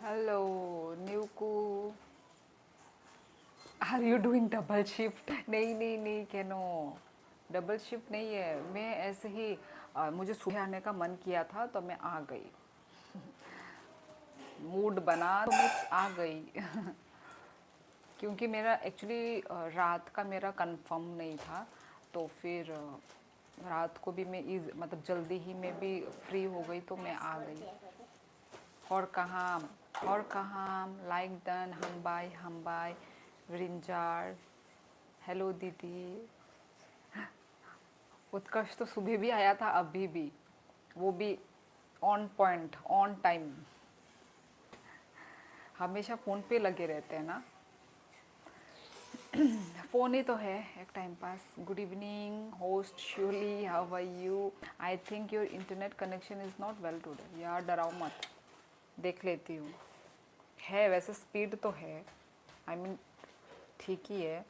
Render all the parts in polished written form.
Hello Nyuku. Are you doing double shift? नहीं नहीं नहीं कैनो, डबल शिफ्ट नहीं है। मैं ऐसे ही मुझे सुबह आने का मन किया था तो मैं आ गई। मूड बना तो मैं आ गई। क्योंकि मेरा एक्चुअली रात का मेरा कंफर्म नहीं था, तो फिर रात को भी मैं मतलब जल्दी ही मैं भी फ्री हो गई तो मैं आ गई। और कहाँ लाइक दन हम बाय ब्रिंजार। हेलो दीदी। उत्कर्ष तो सुबह भी आया था, अभी भी, वो भी ऑन पॉइंट ऑन टाइम। हमेशा फ़ोन पे लगे रहते हैं ना। फ़ोन ही तो है एक time pass. Good evening host Shyoli, how are you? I think your internet connection is not well today. यार डराओ मत, देख लेती हूँ। है वैसे स्पीड तो है, आई मीन ठीक ही है।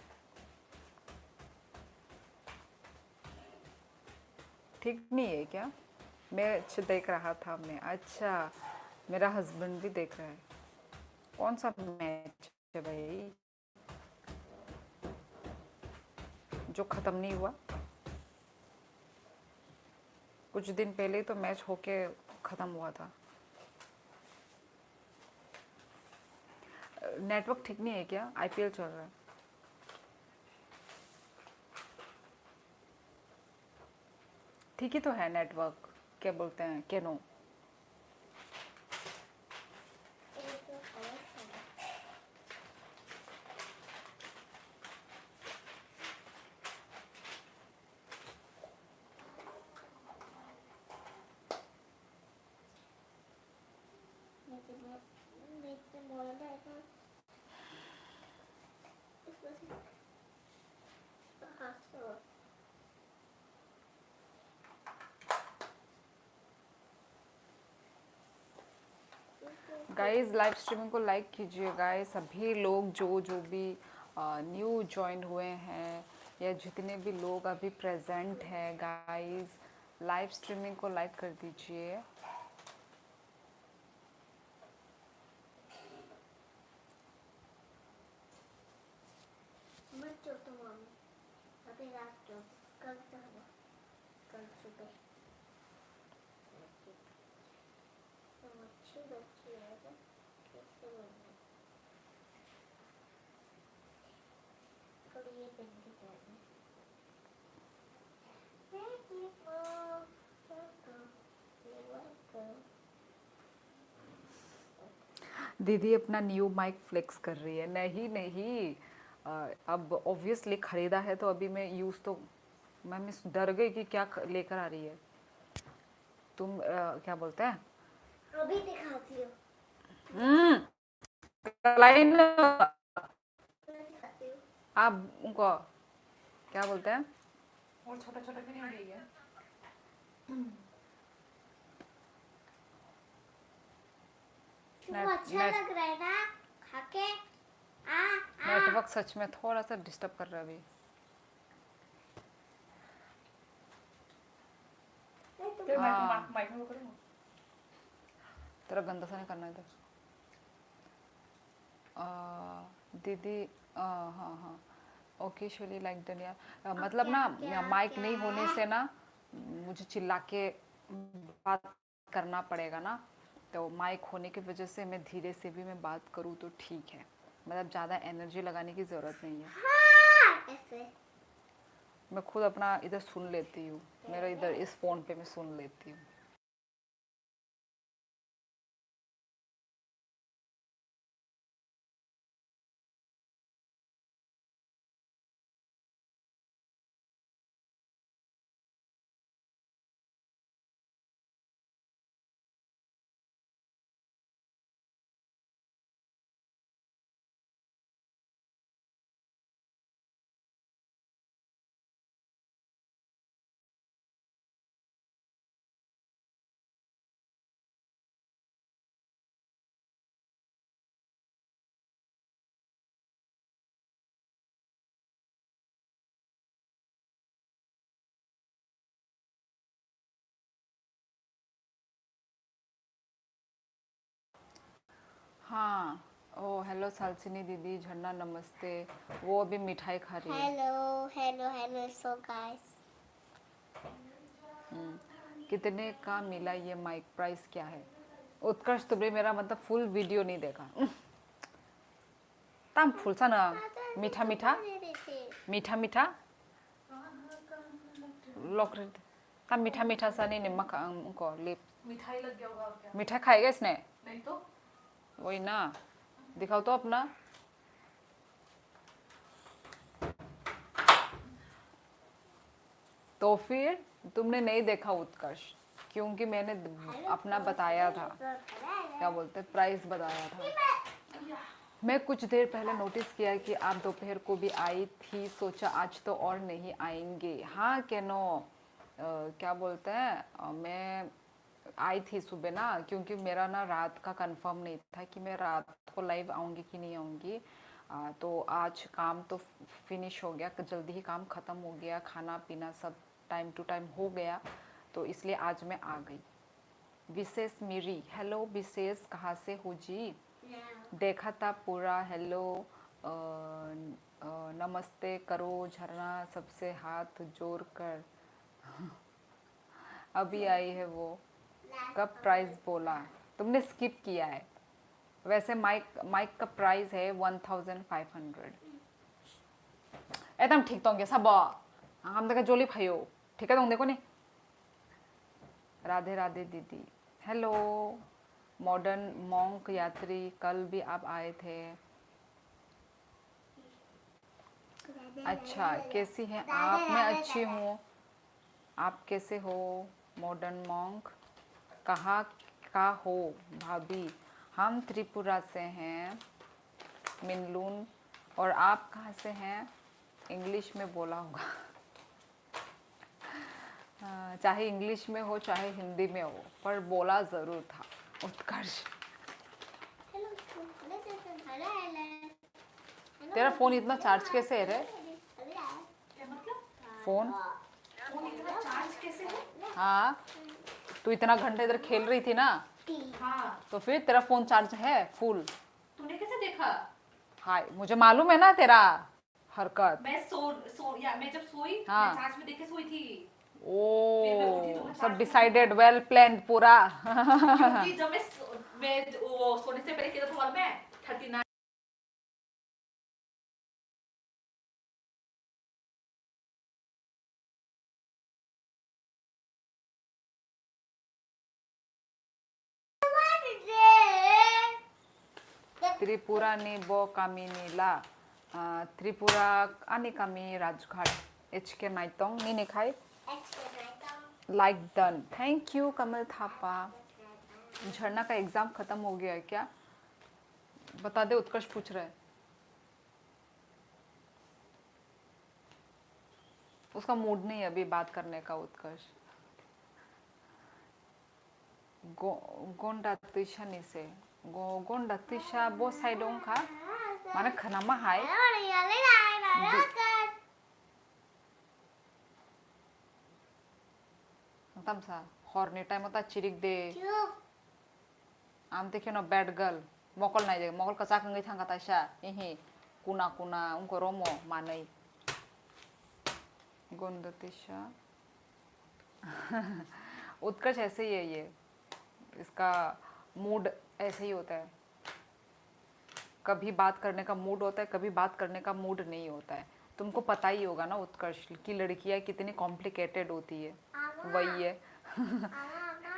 ठीक नहीं है क्या? मैच देख रहा था मैं। अच्छा, मेरा हस्बैंड भी देख रहा है। कौन सा मैच है भाई जो ख़त्म नहीं हुआ? कुछ दिन पहले ही तो मैच होके ख़त्म हुआ था। नेटवर्क ठीक नहीं है क्या? आईपीएल चल रहा है। ठीक ही तो है नेटवर्क। क्या बोलते हैं, केनो। गाइस लाइव स्ट्रीमिंग को लाइक कीजिए गाइस। सभी लोग जो जो भी न्यू ज्वाइन हुए हैं या जितने भी लोग अभी प्रेजेंट हैं गाइस, लाइव स्ट्रीमिंग को लाइक कर दीजिए। दीदी अपना न्यू माइक फ्लेक्स कर रही है। नहीं नहीं, अब ऑब्वियसली ख़रीदा है तो अभी मैं यूज़ तो, मैं डर गई कि क्या लेकर आ रही है। तुम क्या बोलते हैं? अभी दिखाती हूँ। लाइन दिखाती हूँ। आप उनको क्या बोलते हैं? और छोटा छोटा भी नहीं गई है। तुमको अच्छा नेट लग रहा है ना खा के? नेटवर्क सच में थोड़ा सा डिस्टर्ब कर रहा है अभी। हाँ, तेरा गंदा सा नहीं करना इधर। दीदी हाँ हाँ, ओकेशली लाइक डन। मतलब ना माइक नहीं होने से ना मुझे चिल्ला के बात करना पड़ेगा ना, तो माइक होने की वजह से मैं धीरे से भी मैं बात करूँ तो ठीक है। मतलब ज़्यादा एनर्जी लगाने की ज़रूरत नहीं है। ऐसे मैं खुद अपना इधर सुन लेती हूँ, मेरा इधर इस फ़ोन पे मैं सुन लेती हूँ। हाँ। ओ हेलो सालसिनी दीदी, झरना नमस्ते। वो अभी मिठाई खा रही है। Hello so guys. कितने का मिला ये माइक, प्राइस क्या है? उत्कर्ष तुमने मेरा मतलब फुल वीडियो नहीं देखा। तम फुल सा ना मीठा मीठा मीठा मीठा लोग तम मीठा मीठा सा नहीं निमक उनको लिप मिठाई लग गया होगा और क्या। मीठा खाएगा इसने? नहीं तो वही ना, दिखाओ तो अपना। तो फिर तुमने नहीं देखा उत्कर्ष, क्योंकि मैंने अपना बताया था, क्या बोलते प्राइस बताया था। मैं कुछ देर पहले नोटिस किया कि आप दोपहर को भी आई थी, सोचा आज तो और नहीं आएंगे। हाँ कैनो, क्या बोलते हैं, मैं आई थी सुबह ना, क्योंकि मेरा ना रात का कंफर्म नहीं था कि मैं रात को लाइव आऊँगी कि नहीं आऊँगी। तो आज काम तो फिनिश हो गया, जल्दी ही काम ख़त्म हो गया, खाना पीना सब टाइम टू टाइम हो गया, तो इसलिए आज मैं आ गई। विशेष मेरी, हेलो विशेष, कहाँ से हो जी? देखा था पूरा। हेलो नमस्ते करो झरना, सबसे हाथ जोड़ कर। अभी आई है वो, कब प्राइस बोला? तुमने स्किप किया है। वैसे माइक का प्राइस है 1500। एकदम ठीक तो होंगे सब, हम देखा जोली भाइयों, ठीक है तो देखो नहीं। राधे राधे दीदी, हेलो मॉडर्न मॉन्क यात्री, कल भी आप आए थे। अच्छा कैसी हैं आप? मैं अच्छी हूँ, आप कैसे हो? मॉडर्न मॉन्क, कहाँ का हो भाभी? हम त्रिपुरा से हैं, मिनलून। और आप कहाँ से हैं? इंग्लिश में बोला होगा। चाहे इंग्लिश में हो चाहे हिंदी में हो, पर बोला ज़रूर था उत्कर्ष। तेरा फ़ोन इतना चार्ज कैसे है रे? क्या मतलब? फ़ोन? फोन इतना चार्ज कैसे है? हाँ, तू इतना घंटे इधर खेल रही थी ना, हाँ, तो फिर तेरा फ़ोन चार्ज है फुल। तूने कैसे देखा? हाय, मुझे मालूम है ना तेरा हरकत। मैं जब सोई, हाँ। मैं चार्ज में देख के सोई थी। फिर मैं उठी तो ओ मैं सब चार्ज में डिसाइडेड, वेल प्लान पूरा। क्योंकि जब मैं वो सोने से पहले किया था हॉल में 39। Tripura ni bo kami nila. Tripura ani kami Rajghat. HK Naitong ni निखाई like done. Thank you Kamal Thapa. Jharna का एग्जाम खत्म हो गया है क्या? बता दे, उत्कर्ष पूछ रहा है। उसका मूड नहीं है अभी बात करने का उत्कर्ष। गोंडातिशा निसे गोंडातिशा बो साइडों का माने खनामा हाय तब सा हॉर्नी टाइम होता चिरिक दे आम देखे ना बैड गर्ल मोकल नहीं जाएगा मोकल कचा कंगे थांगा ताशा यही कुना कुना उनको रोमो माने गोंडातिशा। उत्कर्ष ऐसे ही है ये, इसका मूड ऐसे ही होता है, कभी बात करने का मूड होता है, कभी बात करने का मूड नहीं होता है। तुमको पता ही होगा ना उत्कर्ष की लड़कियां कितनी कॉम्प्लिकेटेड होती है, वही है।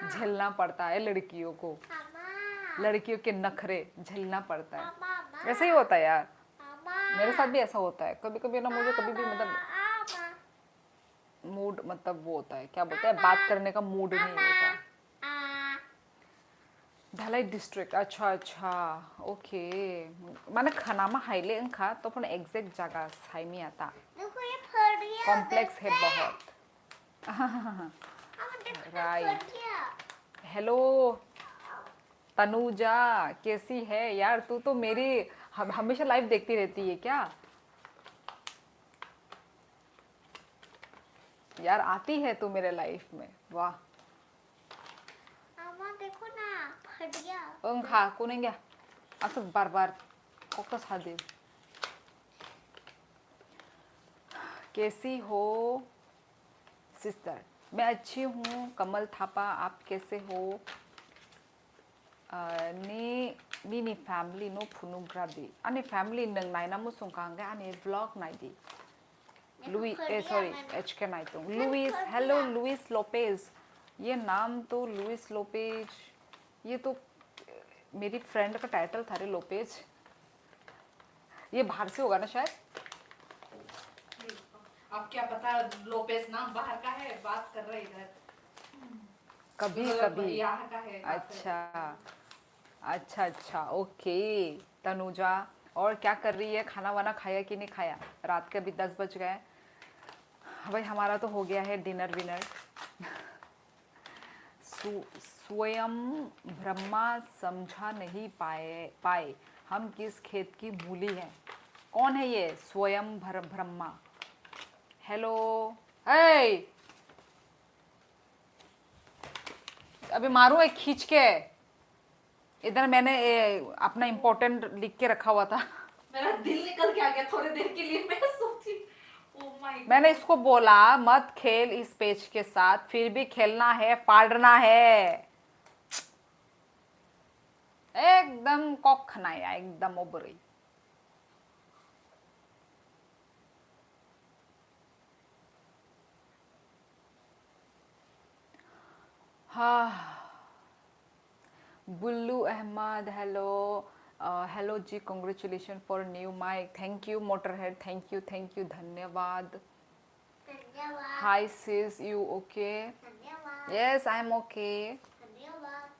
झेलना पड़ता है लड़कियों को, लड़कियों के नखरे झेलना पड़ता है, ऐसे ही होता है यार। मेरे साथ भी ऐसा होता है कभी कभी ना, मुझे कभी भी मतलब मूड मतलब वो होता है, क्या बोलते हैं, बात करने का मूड नहीं होता। ढालाई डिस्ट्रिक्ट, अच्छा अच्छा ओके। माने खनामा हाईले अंखा तो पण एग्जैक्ट जगह साइमी आता कॉम्प्लेक्स है बहुत। राइट। हेलो तनुजा, कैसी है यार? तू तो मेरी हमेशा लाइव देखती रहती है क्या यार? आती है तू मेरे लाइफ में, वाह। देखो ना फट गया। खा कुनेंगे असं बार बार फोकस हादे। कैसी हो सिस्टर? मैं अच्छी हूँ कमल थापा, आप कैसे हो? ni family no phunu gradi ani family nang nai na mu song kang ga ani vlog nai di Louis sorry HK nai tung Louis hello Louis Lopez ये नाम तो लुइस लोपेज ये तो मेरी फ्रेंड का टाइटल था रे Lopez ये बाहर से होगा ना शायद अब क्या पता लोपेस नाम बाहर का है बात कर रहे इधर कभी कभी यहाँ का है अच्छा ओके तनुजा और क्या कर रही है खाना वाना खाया कि नहीं खाया रात के अभी 10 बज गए भाई हमारा तो हो गया है डिनर विनर स्वयं ब्रह्मा समझा नहीं पाए हम किस खेत की मूली है कौन है ये स्वयं ब्रह्मा हेलो हे अभी मारू एक खींच के इधर मैंने अपना इम्पोर्टेंट लिख के रखा हुआ था मेरा दिल निकल के आ गया थोड़ी देर के लिए मैं सोची ओह माय मैंने इसको बोला मत खेल इस पेज के साथ फिर भी खेलना है फाड़ना है एकदम कख नाही एकदम ओबरी हाँ बुल्लू अहमद हेलो हेलो जी congratulation for new mic thank you Motorhead thank you धन्यवाद hi sis you okay yes I am okay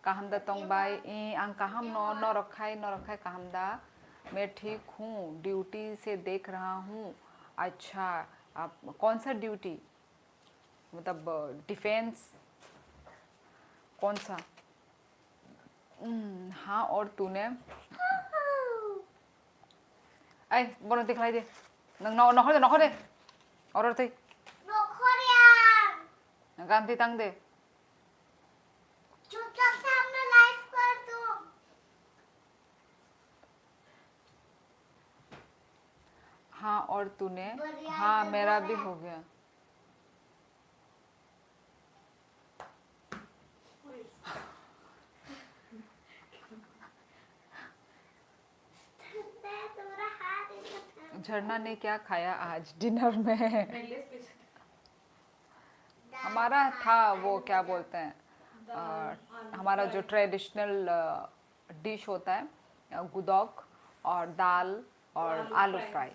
काहमदा तोंगबाई आं काहम न रखाई काहमदा मैं ठीक हूँ ड्यूटी से देख रहा हूँ अच्छा आप कौन सा ड्यूटी मतलब डिफेंस कौन सा हाँ और तूने ऐ बोलो दिखलाई दे नखो दे और थे गांधी तंग दे चुपचाप से अपना लाइफ कर दो हाँ और तूने हाँ मेरा भी हो गया झरना ने क्या खाया आज डिनर में हमारा था वो क्या बोलते हैं हमारा जो ट्रेडिशनल डिश होता है गुदौक और दाल और आलू फ्राई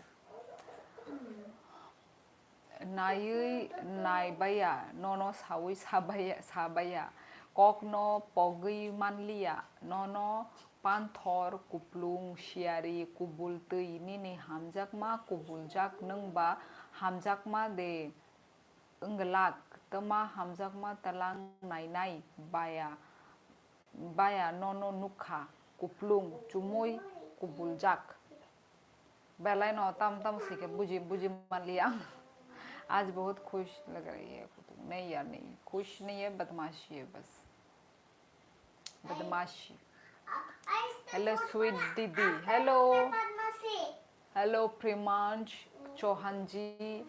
नाइबाया नो सावी साबाया कक नो पगई मानलिया नो पानथर कुपलुं शियारी कुबुल तै निने हामजाकमा कुबुलजाक नंबा हामजाकमा दे अंगलाक तमा हामजाकमा तलां नाइनाय बाया नो नुखा कुपलुं चुमुई कुबुलजाक बेलाय नो तम सीखे बुझी मान लिया आज बहुत खुश लग रही है नहीं यार नहीं खुश नहीं है बदमाशी है बस बदमाशी हेलो स्वीट दीदी हेलो प्रेमांश चौहान जी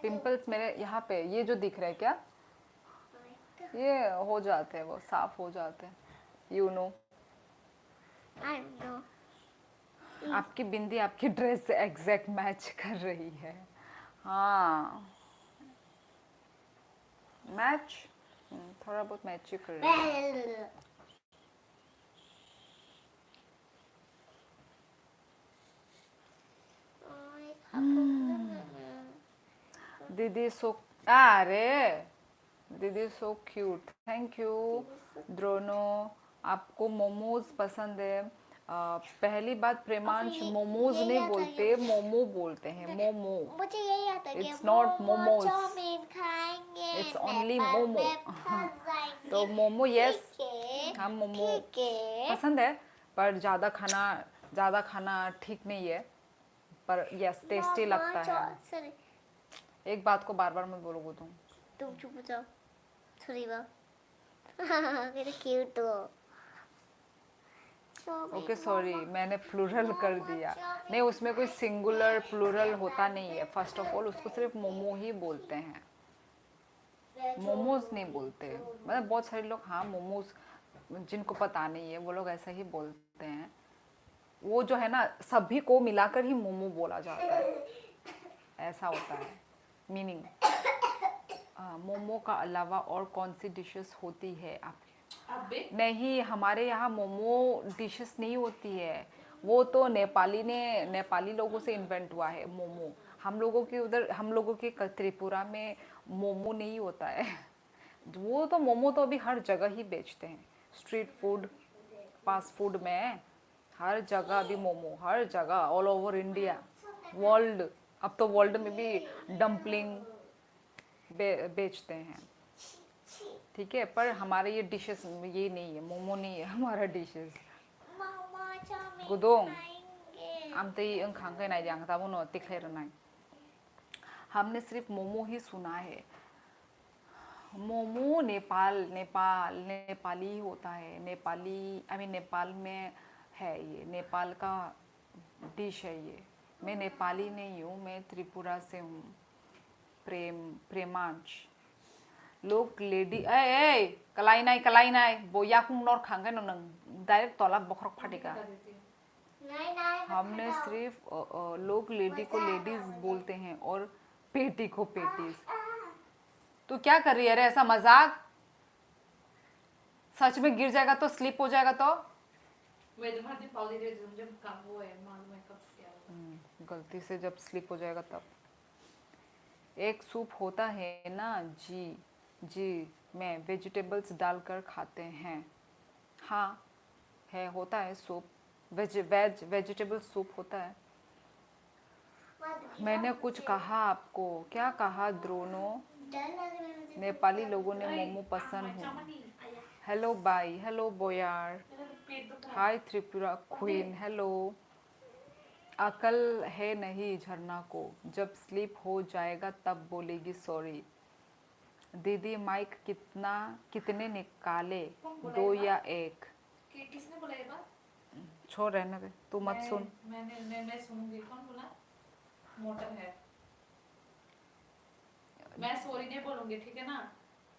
पिंपल्स मेरे यहाँ पे ये जो दिख रहे हैं क्या ये हो जाते हैं वो साफ हो जाते हैं यू नो आपकी बिंदी आपकी ड्रेस से एग्जैक्ट मैच कर रही है हाँ मैच थोड़ा बहुत मैच ही कर रही है दीदी सो अरे दीदी सो क्यूट थैंक यू द्रोनो आपको मोमोज पसंद है पहली बात प्रेमांश मोमोज नहीं बोलते मोमो बोलते हैं मोमो मुझे यही आता है इट्स नॉट मोमोज चाउमीन खाएंगे इट्स ओनली मोमो तो मोमो यस हम मोमो पसंद है पर ज़्यादा खाना ज़्यादा खाना ठीक नहीं है, पर यस टेस्टी लगता है। सॉरी एक बात को बार बार मत बोलोगे तुम चुप हो जाओ सॉरी बा मेरे क्यूट हो ओके सॉरी, मैंने प्लूरल कर दिया। नहीं, उसमें कोई सिंगुलर प्लूरल होता नहीं है। फर्स्ट ऑफ ऑल उसको सिर्फ मोमो ही बोलते हैं, मोमोज नहीं बोलते। मतलब बहुत सारे लोग हाँ मोमोज, जिनको पता नहीं है वो लोग ऐसा ही बोलते हैं। वो जो है ना, सभी को मिलाकर ही मोमो बोला जाता है, ऐसा होता है मीनिंग। मोमो का अलावा और कौन सी डिशेस होती है आपके? अब भी नहीं, हमारे यहाँ मोमो डिशेस नहीं होती है। वो तो नेपाली लोगों से इन्वेंट हुआ है मोमो। हम लोगों के उधर, हम लोगों के त्रिपुरा में मोमो नहीं होता है। वो तो मोमो तो अभी हर जगह ही बेचते हैं, स्ट्रीट फूड, फास्ट फूड में हर जगह अभी मोमो, हर जगह, ऑल ओवर इंडिया, वर्ल्ड। अब तो वर्ल्ड में भी डम्पलिंग बेचते हैं, ठीक है। पर हमारे ये डिशेस ये नहीं है, मोमो नहीं है हमारा डिशेस। मामा चाउमीन गुदोंग खाएंगे आमतई अंखांगे नाई दियांग ताबो नो तिखलेर नाई। हमने सिर्फ मोमो ही सुना है। मोमो नेपाली होता है, नेपाली आई मीन नेपाल में है, ये नेपाल का डिश है ये। मैं नेपाली नहीं हूँ, मैं त्रिपुरा से हूँ। प्रेमांश लोग लेडी ए कलाई नाई बोया कुंग नोर खांगे नो नंग डायरेक्ट तोला बखरक फाटेगा। नहीं हमने सिर्फ लोग लेडी को लेडीज बोलते हैं और पेटी को पेटीज। तू क्या कर रही है रे, ऐसा मजाक? सच में गिर जाएगा तो, स्लिप हो जाएगा तो? गलती से जब स्लिप हो जाएगा तब। एक सूप होता है ना जी में वेजिटेबल्स डालकर खाते हैं। हाँ है, होता है सूप, वेजिटेबल सूप होता है। मैंने कुछ कहा आपको? क्या कहा द्रोनो? डर लग रहा है मुझे नेपाली लोगों ने मोमो पसंद है। हेलो बाई, हेलो बोयार, हाय त्रिपुरा क्वीन, हेलो। अकल है नहीं झरना को, जब स्लीप हो जाएगा तब बोलेगी सॉरी। दीदी माइक कितने निकाले, 2 या 1? किसने बोला ये बात? छोड़, रहने दे, तू मत सुन। मैं सुनूंगी। कौन बोला? मोटर है। मैं सॉरी नहीं बोलूंगी, ठीक है ना?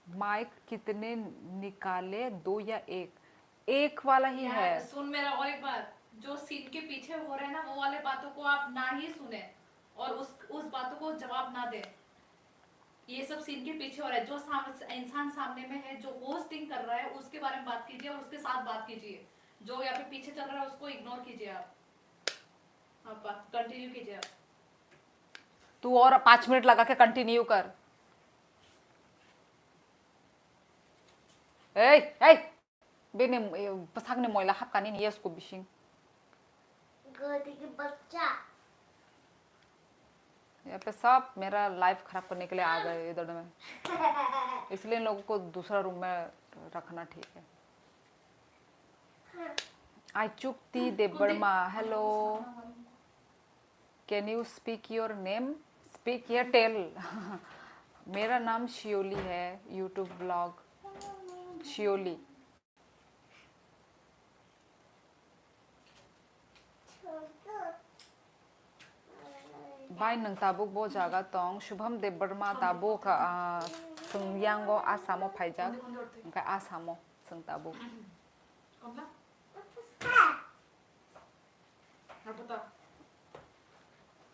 माइक कितने निकाले, 2 या 1? 1 वाला ही यार, है। सुन मेरा और एक बात, जो सीन के पीछे हो रहे हैं ना, वो वाले बातों को आप ना ही सुने और उस बातों को जवाब ना दे। ये सब सीन के पीछे हो रहा है, जो इंसान सामने में है, जो होस्टिंग कर रहा है, उसके बारे में बात कीजिए और उसके साथ बात कीजिए। जो यहाँ पे पीछे चल रहा है उसको इग्नोर कीजिए। आप बात कंटिन्यू कीजिए। आप तू और 5 मिनट लगा के कंटिन्यू कर। बेने पसाक ने मोइला हाप कानी नहीं इसको बिशिंग। गधे के बच्चा यहाँ पे सब मेरा लाइफ खराब करने के लिए आ गए इधर में, इसलिए इन लोगों को दूसरा रूम में रखना ठीक है। Aichukti Debbarma, hello, can you speak your name? Speak या टेल। मेरा नाम शियोली है, यूट्यूब ब्लॉग शियोली। बाय नंग ताबुक बो जागा तोंग शुभम देबर्मा ताबुक संयांगो आसामो फाइजाक ओंखाय आसामो संग ताबुक। कौन सा? आप बता।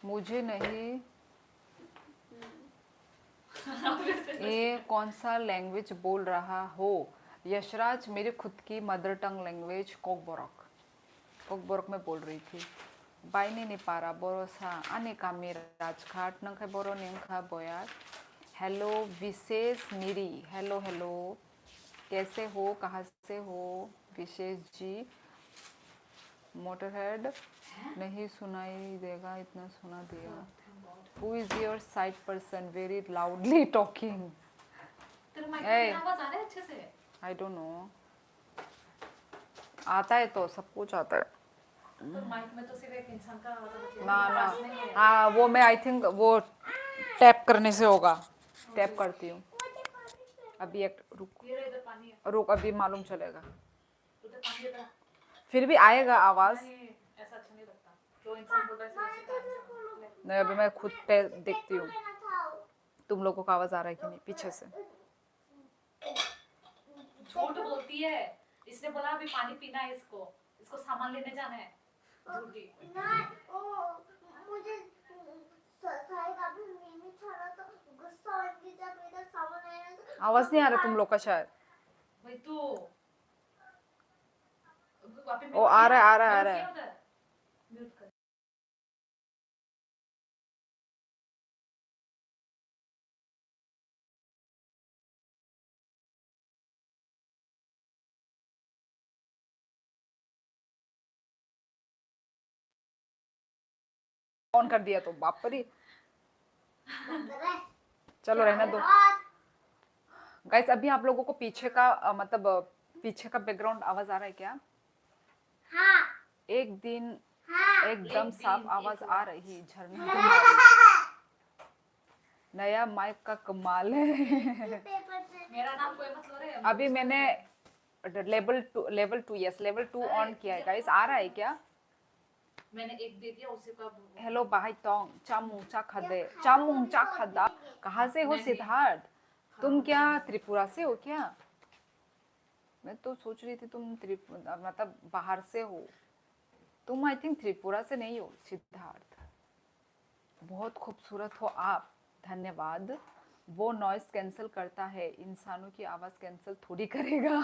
मुझे नहीं ये कौन सा लैंग्वेज बोल रहा हो यशराज? मेरी खुद की मदर टंग लैंग्वेज कोकबोरक में बोल रही थी। बाइने नहीं पारा बोरोसा आने का मेरा राजघाट नंखे बोरो निंखा बोयार। हेलो विशेष मीरी, हेलो हेलो, कैसे हो, कहाँ से हो विशेष जी? मोटरहेड नहीं सुनाई देगा, इतना सुना दिया। Who is your side person very loudly talking? तेरे माइक Hey. में आवाज आ रहा है अच्छे से? I don't know. आता है तो सब कुछ आता है। तो माइक में तो सिर्फ एक इंसान का आवाज आना चाहिए, ना लेकिन ना आवाज नहीं है। हाँ वो मैं आई थिंक वो टैप करने से होगा। टैप करती हूँ अभी, एक रुक ये रहा, इधर पानी है, रुक, अभी मालूम चलेगा। उधर पानी इधर। फिर भी आएगा आवाज। नहीं, ऐसा अच्छा नहीं लगता, जो इंसान बोल रहा है सिर्फ उसी का आंसर है। नहीं अभी मैं खुद पे देखती हूँ तुम लोगों को आवाज आ रहा है कि नहीं पीछे से। झूठ बोलती है, इसने बोला अभी पानी पीना है, इसको इसको सामान लेने जाना है, झूठी। मुझे शायद अभी मिमी थोड़ा तो गुस्सा हो गई जब मेरा सामान आया तो आवाज नहीं आ रहा तुम लोग का शायद। वही तो वापस ओ आ रहा है आ रहा है आ रहा है। म्यूट कर। ऑन कर दिया तो बाप रे। चलो रहने दो गाइस। अभी आप लोगों को पीछे का मतलब पीछे का बैकग्राउंड आवाज आ रहा है क्या? हाँ एक दिन हाँ एकदम एक साफ दिन, आवाज एक आ रात। रही झरना तुम्हारी। नया माइक का कमाल है। पेपर से मेरा नाम कोई मत लो रे। अभी मैंने level two yes level 2 on किया है गाइस। आ रहा है क्या? मैंने एक दे दिया, उसी का हेलो बाहाई टोंग चामुंचा खदे चामुंचा खदा। कहाँ से हो नहीं। सिद्धार्थ? तुम क्या त्रिपुरा से हो क्या? मैं तो सोच रही थी तुम त्रिपुरा मतलब बाहर से हो। तुम आई थिंक त्रिपुरा से नहीं हो सिद्धार्थ। बहुत खूबसूरत हो आप, धन्यवाद। वो नॉइस कैंसिल करता है, इंसानों की आवाज़ कैंसिल थोड़ी करेगा।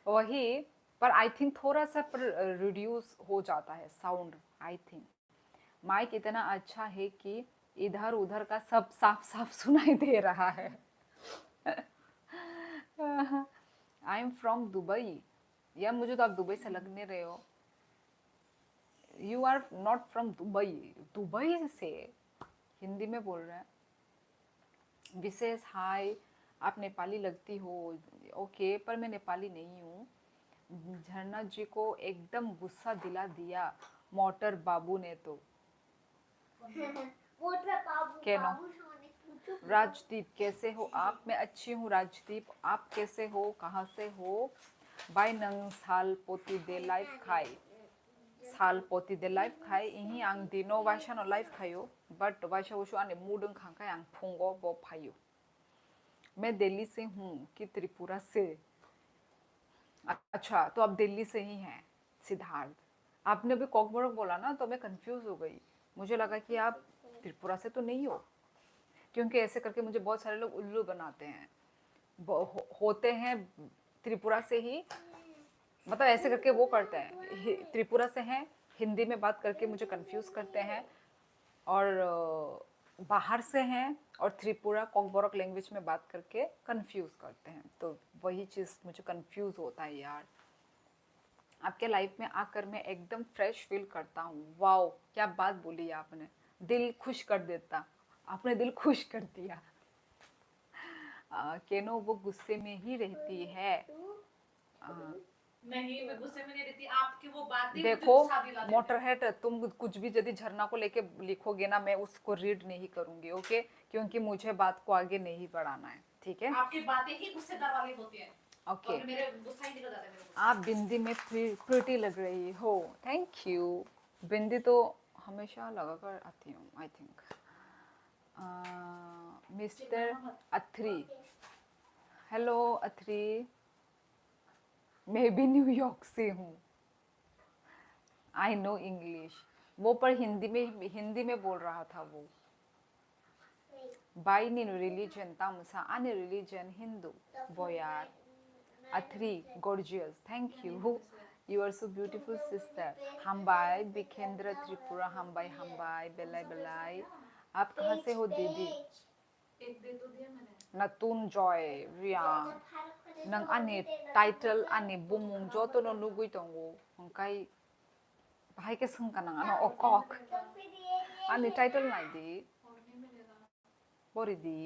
वही, पर आई थिंक थोड़ा सा पर रिड्यूस हो जाता है साउंड। आई थिंक माइक इतना अच्छा है कि इधर उधर का सब साफ साफ सुनाई दे रहा है। I am from Dubai. यार मुझे तो आप दुबई से लग नहीं रहे हो। You are not from Dubai. Dubai से हिंदी में बोल रहे हैं। विशेष हाय, आप नेपाली लगती हो। ओके पर मैं नेपाली नहीं हूँ। झरना जी को एकदम गुस्सा दिला दिया मोटर बाबू ने तो। केनो राजदीप कैसे हो आप? मैं अच्छी हूँ राजदीप, आप कैसे हो? कहाँ से हो? बाय नंग साल पोती दे लाइफ खाई साल पोती दे लाइफ खाई इही आं दिनो वाइसा न लाइफ खायो बट वाइसा उसु आने मुडंग खांखाय आं फुंगो बो फायो। मैं दिल्ली से हूँ कि त्रिपुरा से? अच्छा तो आप दिल्ली से ही हैं सिद्धार्थ। आपने अभी कॉकबोरक बोला ना तो मैं कंफ्यूज हो गई। मुझे लगा कि आप त्रिपुरा से तो नहीं हो, क्योंकि ऐसे करके मुझे बहुत सारे लोग उल्लू बनाते हैं। होते हैं त्रिपुरा से ही, मतलब ऐसे करके वो करते हैं त्रिपुरा से हैं, हिंदी में बात करके मुझे कंफ्यूज करते हैं। और बाहर से हैं और त्रिपुरा कॉकबोरक लैंग्वेज में बात करके कंफ्यूज करते हैं। तो वही चीज़ मुझे कंफ्यूज होता है यार। आपके लाइफ में आकर मैं एकदम फ्रेश फील करता हूँ। वाओ क्या बात बोली आपने, दिल खुश कर देता। आपने दिल खुश कर दिया। केनो वो गुस्से में ही रहती है। नहीं, मैं गुस्से में नहीं रहती, आपकी वो बातें मुझे देखो गुस्सा दिला देती हैं। मोटरहेड, तुम कुछ भी यदि झरना को लेके लिखोगे ना मैं उसको रीड नहीं करूंगी। ओके, क्योंकि मुझे बात को आगे नहीं बढ़ाना है। ठीक है, आपकी बातें ही गुस्सेदार वाली होती हैं। ओके। और मेरे गुस्सा ही निकल जाता है मेरे को। आप बिंदी में प्रिटी लग रही हो। Thank you. बिंदी तो हमेशा लगा कर आती हूँ I think. Mister Athri, hello Athri. मैं भी न्यूयॉर्क से हूँ। I know English. वो पर हिंदी में बोल रहा था वो। बाई नी रिलीजन तामसा आने रिलीजन हिंदू बोयार। अथरी gorgeous, thank you. You are so beautiful sister. हमबाई बिखेंद्र त्रिपुरा हमबाई बेलाई बेलाई। आप कहाँ से हो दीदी? एक दे तो दिया मैंने। नतून जॉय रिया नंग आने टाइटल आने बुमुंग जो तो नो नुगुई तंगो हंकाई भाई के संग का नंगा नो ओकॉक आने टाइटल नाइ दी और नहीं मिलेगा। बोरी दी।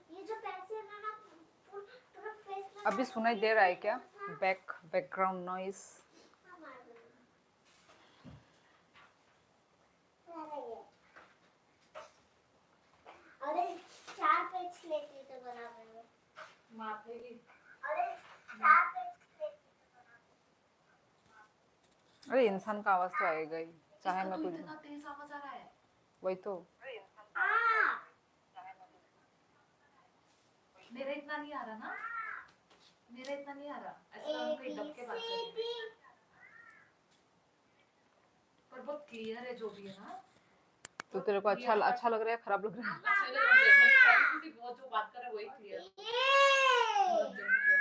ये जो पेंसिल है ना पूरा फेस में अभी सुनाई दे रहा है क्या बैकग्राउंड नॉइस? अरे 4 पेज लेती तो बराबर में। माफेगी। अरे 4 पेज लेती तो बराबर। अरे इंसान का आवाज तो आएगा ही, चाहे इसका मैं तो कुछ इतना तेज आवाज आ रहा है। वही तो। हाँ। मेरा इतना नहीं आ रहा ना, मेरा इतना नहीं आ रहा, ऐसा लग रहा है कोई दब के बात कर रही है। पर बहुत क्लियर है जो भी है ना। तो तेरे को अच्छा अच्छा लग रहा है, खराब लग रहा है? अच्छे लग रहे हैं, मतलब किसी बहुत जो बात कर रहा है वही क्लियर, मतलब जैसे कि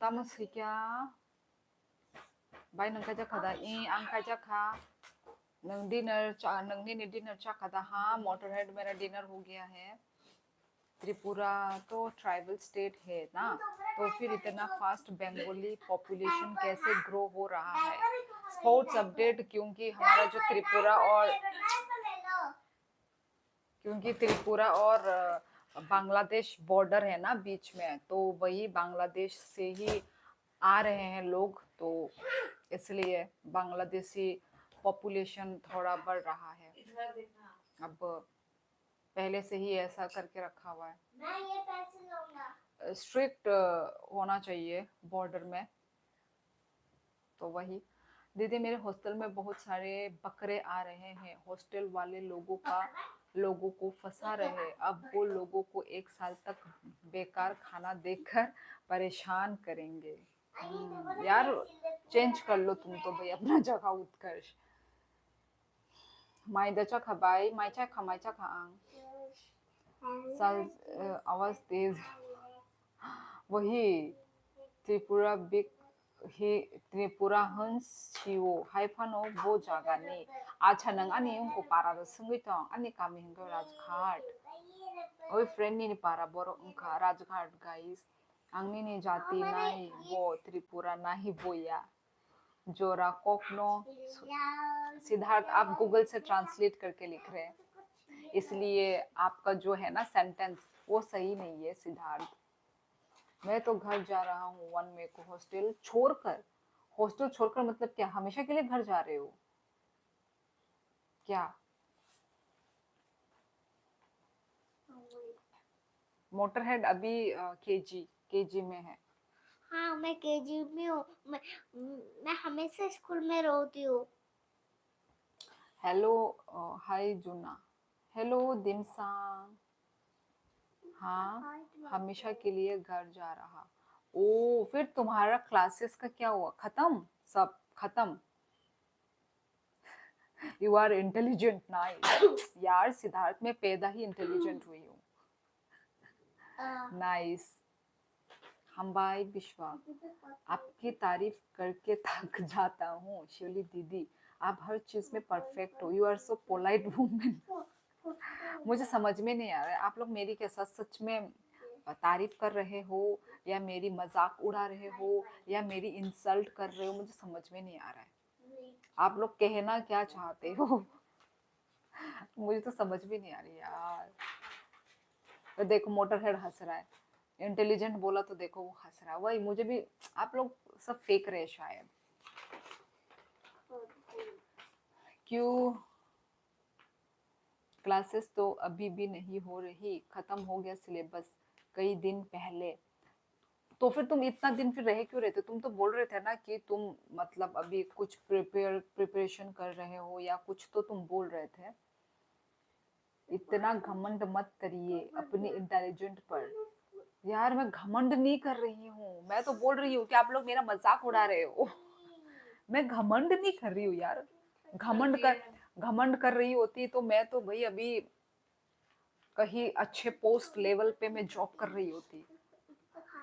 Tama siya. Bay nang kaja kada ang kaja kha nang dinner nang ni dinner चा kada हाँ मोटरहेड मेरा डिनर हो गया है। त्रिपुरा तो ट्राइबल स्टेट है ना, तो फिर इतना फास्ट बंगाली पॉपुलेशन कैसे ग्रो हो रहा है? स्पोर्ट्स अपडेट, क्योंकि हमारा जो त्रिपुरा और बांग्लादेश बॉर्डर है ना बीच में, तो वही बांग्लादेश से ही आ रहे हैं लोग, तो इसलिए बांग्लादेशी पॉपुलेशन थोड़ा बढ़ रहा है। अब पहले से ही ऐसा करके रखा हुआ है। मैं ये पैसे लूंगा। स्ट्रिक्ट होना चाहिए बॉर्डर में, तो वही। दीदी मेरे हॉस्टल में बहुत सारे बकरे आ रहे हैं, हॉस्टल वाले लोगों को फंसा रहे। अब वो लोगों को 1 साल तक बेकार खाना देकर परेशान करेंगे। यार चेंज कर लो तुम तो भाई अपना जगह उत्कर्ष। माइदचा खबाई माइचा आंग साल आवाज तेज। वही त्रिपुरा बिग ही त्रिपुरा हंस छिवो हाइफानो वो जागा ने अच्छा नंग अनि उनको पारा द संगै तंग अनि कामी हंगो राजघाट ओय फ्रेंड नि पारा बोरो उनका राजघाट गाइस आंगनी नि जाति नाई वो त्रिपुरा नाही बोया जोरा कोकनो। सिद्धार्थ आप गूगल से ट्रांसलेट करके लिख रहे हैं, इसलिए आपका जो है ना सेंटेंस वो सही नहीं है सिद्धार्थ। मैं तो घर जा रहा हूँ 1 मई को हॉस्टल छोड़कर मतलब क्या हमेशा के लिए घर जा रहे हो क्या? मोटरहेड अभी केजी में है। हाँ मैं केजी में हूँ। मैं हमेशा स्कूल में रोती हूँ। हेलो हाय जुना, हेलो दिमसांग। हाँ हमेशा के लिए घर जा रहा। ओ फिर तुम्हारा क्लासेस का क्या हुआ? खत्म, सब खत्म। यू आर इंटेलिजेंट ना यार सिद्धार्थ, मैं पैदा ही इंटेलिजेंट हुई हूँ। नाइस। हम भाई विश्वा आपकी तारीफ करके थक जाता हूँ। शिवली दीदी आप हर चीज में परफेक्ट हो, you are so polite women. मुझे समझ में नहीं आ रहा है आप लोग मेरी कैसा सच में तारीफ कर रहे हो या मेरी मजाक उड़ा रहे हो या मेरी इंसल्ट कर रहे हो, मुझे समझ में नहीं आ रहा है आप लोग कहना क्या चाहते हो। मुझे तो समझ भी नहीं आ रही यार। तो देखो मोटरहेड हंस रहा है, इंटेलिजेंट बोला तो देखो वो हंस रहा है। वही मुझे भी आप लोग सब फेक रहे शायद। क्यों क्लासेस तो अभी भी नहीं हो रही, खत्म हो गया सिलेबस कई दिन पहले। तो फिर तुम इतना दिन फिर रहे क्यों रहते? तुम तो बोल रहे थे ना कि तुम मतलब अभी कुछ प्रिपरेशन कर रहे हो या कुछ तो तुम बोल रहे थे। इतना घमंड मत करिए अपनी इंटेलिजेंट पर। यार मैं घमंड नहीं कर रही हूँ, मैं तो बोल रही हूँ कि आप लोग मेरा मजाक उड़ा रहे हो। मैं घमंड नहीं कर रही हूँ यार। घमंड कर रही होती तो मैं तो भाई अभी कहीं अच्छे पोस्ट लेवल पे मैं जॉब कर रही होती।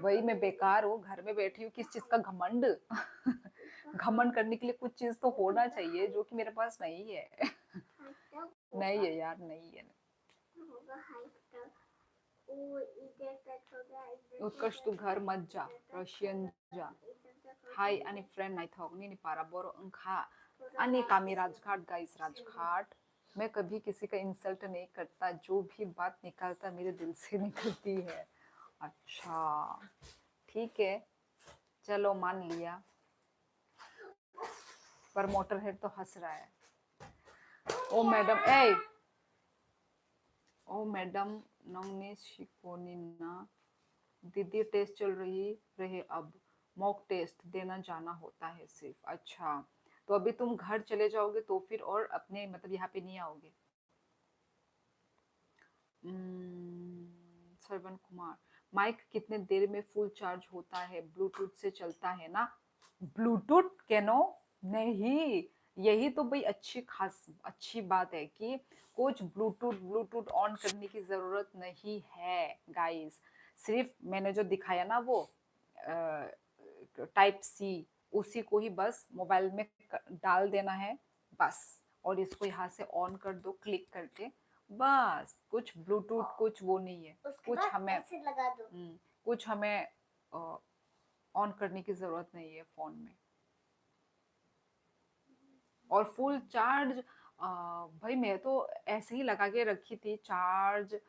वही मैं बेकार हूँ, घर में बैठी हूँ, किस चीज का घमंड। घमंड करने के लिए कुछ चीज तो होना चाहिए जो कि मेरे पास नहीं है। नहीं है यार, नहीं है। उत्कर्ष तू घर मत जा, रशियन जा। हाय आणि फ्रेंड नाही था नहीं पारा बोरो अंखा अन्य कामी राजघाट गाइस राजघाट। मैं कभी किसी का इंसल्ट नहीं करता, जो भी बात निकालता मेरे दिल से निकलती है। अच्छा ठीक है, चलो मान लिया। पर मोटर हेड तो हंस रहा है। ओ मैडम ओ मैडम नौने शिकोनी ना दीदी टेस्ट चल रही रहे, अब मॉक टेस्ट देना जाना होता है सिर्फ। अच्छा तो अभी तुम घर चले जाओगे तो फिर और अपने मतलब यहाँ पे नहीं आओगे? श्रवण कुमार माइक कितने देर में फुल चार्ज होता है? ब्लूटूथ से चलता है ना? ब्लूटूथ कैनो नहीं, यही तो भाई अच्छी बात है कि कुछ ब्लूटूथ ऑन करने की जरूरत नहीं है गाइस। सिर्फ मैंने जो दिखाया ना वो टाइप सी, उसी को ही बस मोबाइल में डाल देना है बस। और इसको यहाँ से ऑन कर दो क्लिक करके, बस। कुछ ब्लूटूथ कुछ वो नहीं है। कुछ हमें लगा दो। कुछ हमें ऑन करने की जरूरत नहीं है फोन में। और फुल चार्ज भाई मैं तो ऐसे ही लगा के रखी थी चार्ज,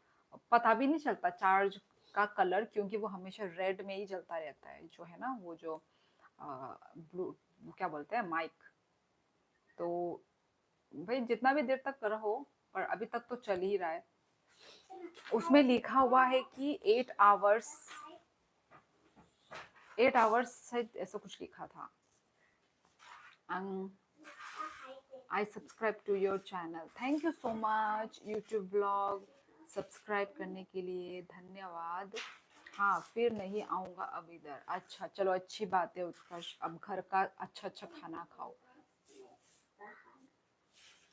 पता भी नहीं चलता चार्ज का कलर, क्योंकि वो हमेशा रेड में ही जलता रहता है, जो है ना वो जो ब्लू क्या बोलते हैं माइक। तो भाई जितना भी देर तक रहो, पर अभी तक तो चल ही रहा है। उसमें लिखा हुआ है कि 8 आवर्स शायद ऐसा कुछ लिखा था। I subscribe to your channel. Thank you so much YouTube vlog। Subscribe करने के लिए धन्यवाद। हाँ फिर नहीं आऊँगा अब इधर। अच्छा चलो अच्छी बात है उत्कर्ष, अब घर का अच्छा अच्छा खाना खाओ।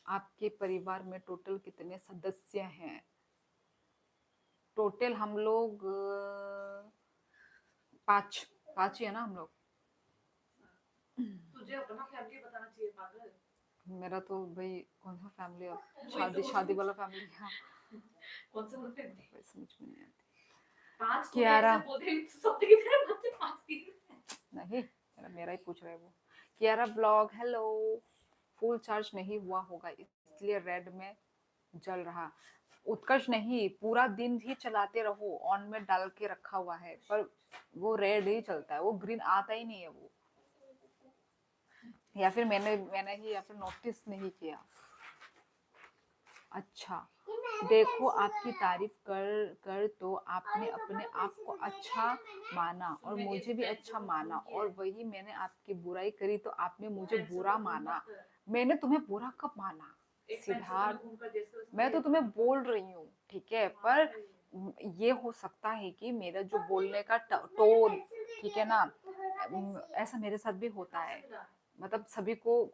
आपके परिवार में टोटल कितने सदस्य हैं? टोटल हम लोग 5 ही है ना हम लोग। तुझे अपना फैमिली बताना चाहिए पागल। मेरा तो भाई कौन सा फैमिली है? शादी वाला फैमिली है। कौन सा फैमिली? समझ में नहीं आती। 5 कियारा नहीं, मेरा ही पूछ रहे वो। Kiara blog hello. Full charge नहीं हुआ होगा इसलिए रेड में जल रहा। उत्कर्ष नहीं, पूरा दिन ही चलाते रहो, ऑन में डाल के रखा हुआ है, पर वो रेड ही चलता है, वो ग्रीन आता ही नहीं है वो। या फिर मैंने ही या फिर नोटिस नहीं किया। अच्छा देखो आपकी तारीफ कर तो आपने अपने आप को अच्छा माना और मुझे भी अच्छा माना, और वही मैंने आपकी बुराई करी तो आपने मुझे बुरा माना। मैंने तुम्हें बुरा कब माना सिद्धार्थ? मैं तो तुम्हें बोल रही हूँ ठीक है, पर ये हो सकता है कि मेरा जो बोलने का टोन, ठीक है ना, ऐसा मेरे साथ भी होता है। मतलब सभी को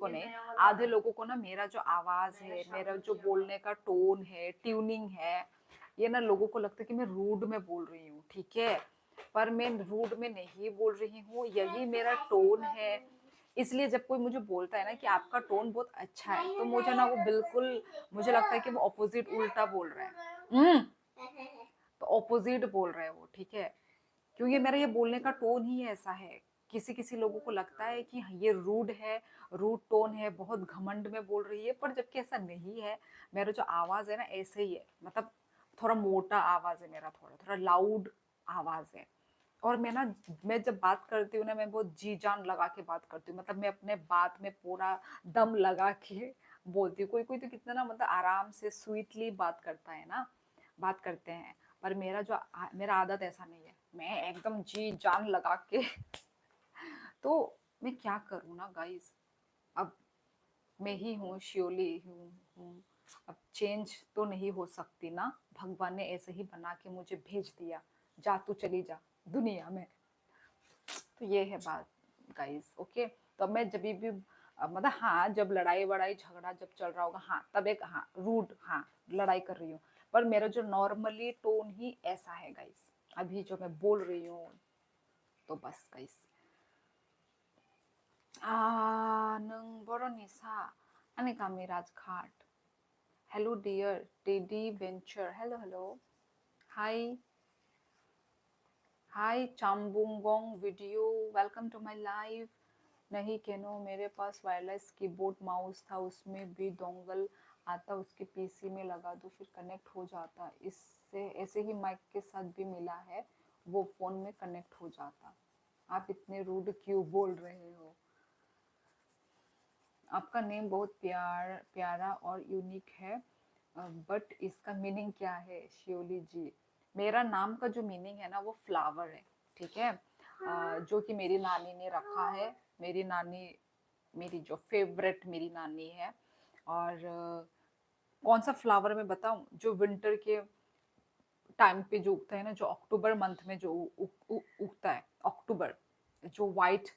नहीं, आधे लोगों को ना मेरा जो आवाज है, मेरा जो बोलने का टोन है, ट्यूनिंग है, ये ना लोगों को लगता है कि मैं रूड में बोल रही हूँ, ठीक है, पर मैं रूड में नहीं बोल रही हूँ, यही मेरा टोन है। इसलिए जब कोई मुझे बोलता है ना कि आपका टोन बहुत अच्छा है, तो मुझे ना वो बिल्कुल, मुझे लगता है कि वो ऑपोजिट उल्टा बोल रहा है। तो ऑपोजिट बोल रहा है वो, ठीक है, क्योंकि मेरा ये बोलने का टोन ही ऐसा है। किसी किसी लोगों को लगता है कि ये रूड है, रूड टोन है, बहुत घमंड में बोल रही है, पर जबकि ऐसा नहीं है। मेरा जो आवाज है ना ऐसे ही है, मतलब थोड़ा मोटा आवाज है मेरा, थोड़ा थोड़ा लाउड आवाज है। और मैं जब बात करती हूँ ना, मैं बहुत जी जान लगा के बात करती हूँ, मतलब मैं अपने बात में पूरा दम लगा के बोलती हूँ। कोई कोई तो कितना ना मतलब आराम से स्वीटली बात करता है ना, बात करते हैं, पर मेरा आदत ऐसा नहीं है, मैं एकदम जी जान लगा के तो मैं क्या करूँ ना गाइस, अब मैं ही हूँ, शियोली हूँ। अब चेंज तो नहीं हो सकती ना, भगवान ने ऐसे ही बना के मुझे भेज दिया, जा तू चली जा दुनिया में। तो ये है बात गाइस, ओके। तो अब मैं जब भी मतलब हाँ, जब लड़ाई वड़ाई झगड़ा जब चल रहा होगा, हाँ तब एक हाँ रूड हाँ लड़ाई कर रही हूँ, पर मेरा जो नॉर्मली टोन ही ऐसा है गाइस, अभी जो मैं बोल रही हूँ। तो बस गाइस, नों बर'निसा आंनि गामि Rajghat. Hello dear teddy venture, hello hello, hi hi चाम्बुंगोंग video, welcome to my live. नहीं केनो, मेरे पास वायरलेस कीबोर्ड माउस था, उसमें भी डोंगल आता, उसके पीसी में लगा दो फिर कनेक्ट हो जाता। इससे ऐसे ही माइक के साथ भी मिला है, वो फोन में कनेक्ट हो जाता। आप इतने रूड क्यों बोल रहे हो? आपका नेम बहुत प्यारा और यूनिक है, बट इसका मीनिंग क्या है शियोली जी? मेरा नाम का जो मीनिंग है ना, वो फ्लावर है, ठीक है। जो कि मेरी नानी ने रखा है। मेरी नानी, मेरी जो फेवरेट मेरी नानी है। और कौन सा फ्लावर मैं बताऊं, जो विंटर के टाइम पे जो उगता है ना, जो अक्टूबर मंथ में जो उगता है, अक्टूबर, जो वाइट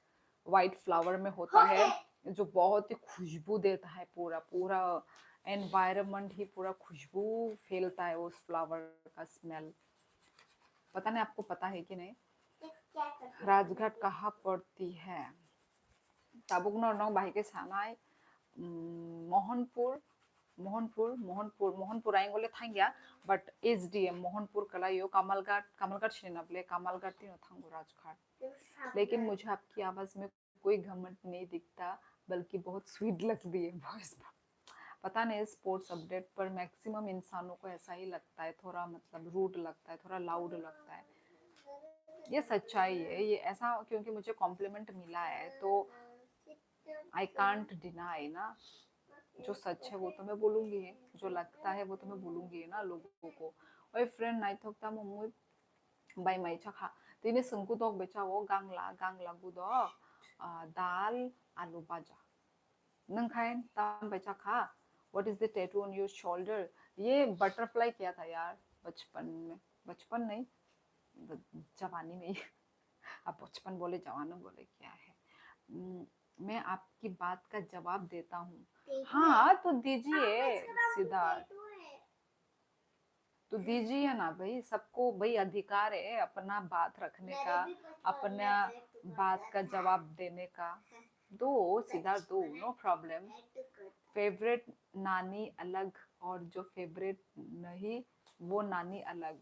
वाइट फ्लावर में होता है, जो बहुत ही खुशबू देता है, पूरा पूरा एनवायरनमेंट ही पूरा खुशबू फैलता है उस फ्लावर का स्मेल। पता नहीं आपको पता है कि नहीं? राजघाट कहाँ पड़ती है? ताबुक बाही के सानाय मोहनपुर मोहनपुर आइ गले थांगिया, बाट एसडीएम मोहनपुर कलायो कमलघाट सिनाबले कमलघाट तीनो थांगो राजघाट। लेकिन मुझे आपकी आवाज में कोई घमंड नहीं दिखता, बल्कि बहुत स्वीट लगती है वॉइस। पता नहीं, स्पोर्ट्स अपडेट पर मैक्सिमम इंसानों को ऐसा ही लगता है, थोड़ा मतलब रूड लगता है, थोड़ा लाउड लगता है। ये सच्चाई है, ये ऐसा क्योंकि मुझे कॉम्प्लीमेंट मिला है, तो आई कांट डिनाई ना। जो सच है वो तो मैं बोलूंगी, जो लगता है वो तो मैं बोलूंगी ना लोगों को। ओए फ्रेंड नाइ थकता ममुई बाय माई छखा तिने संकु दक बेचाओ गांगला गुदक दाल आलू बाजा नंखाइन ताम बेचाखा। What is the tattoo on your shoulder? ये बटरफ्लाई किया था यार बचपन में, बचपन नहीं जवानी में ही। अब बचपन बोले जवानी बोले क्या है। मैं आपकी बात का जवाब देता हूँ। हाँ तो दीजिए सिद्धार्थ, तो दीजिए ना भाई, सबको भाई अधिकार है अपना बात रखने का, अपना बात का जवाब देने का। दो सिद्धार्थ दो, नो प्रॉब्लम। फेवरेट नानी अलग और जो फेवरेट नहीं वो नानी अलग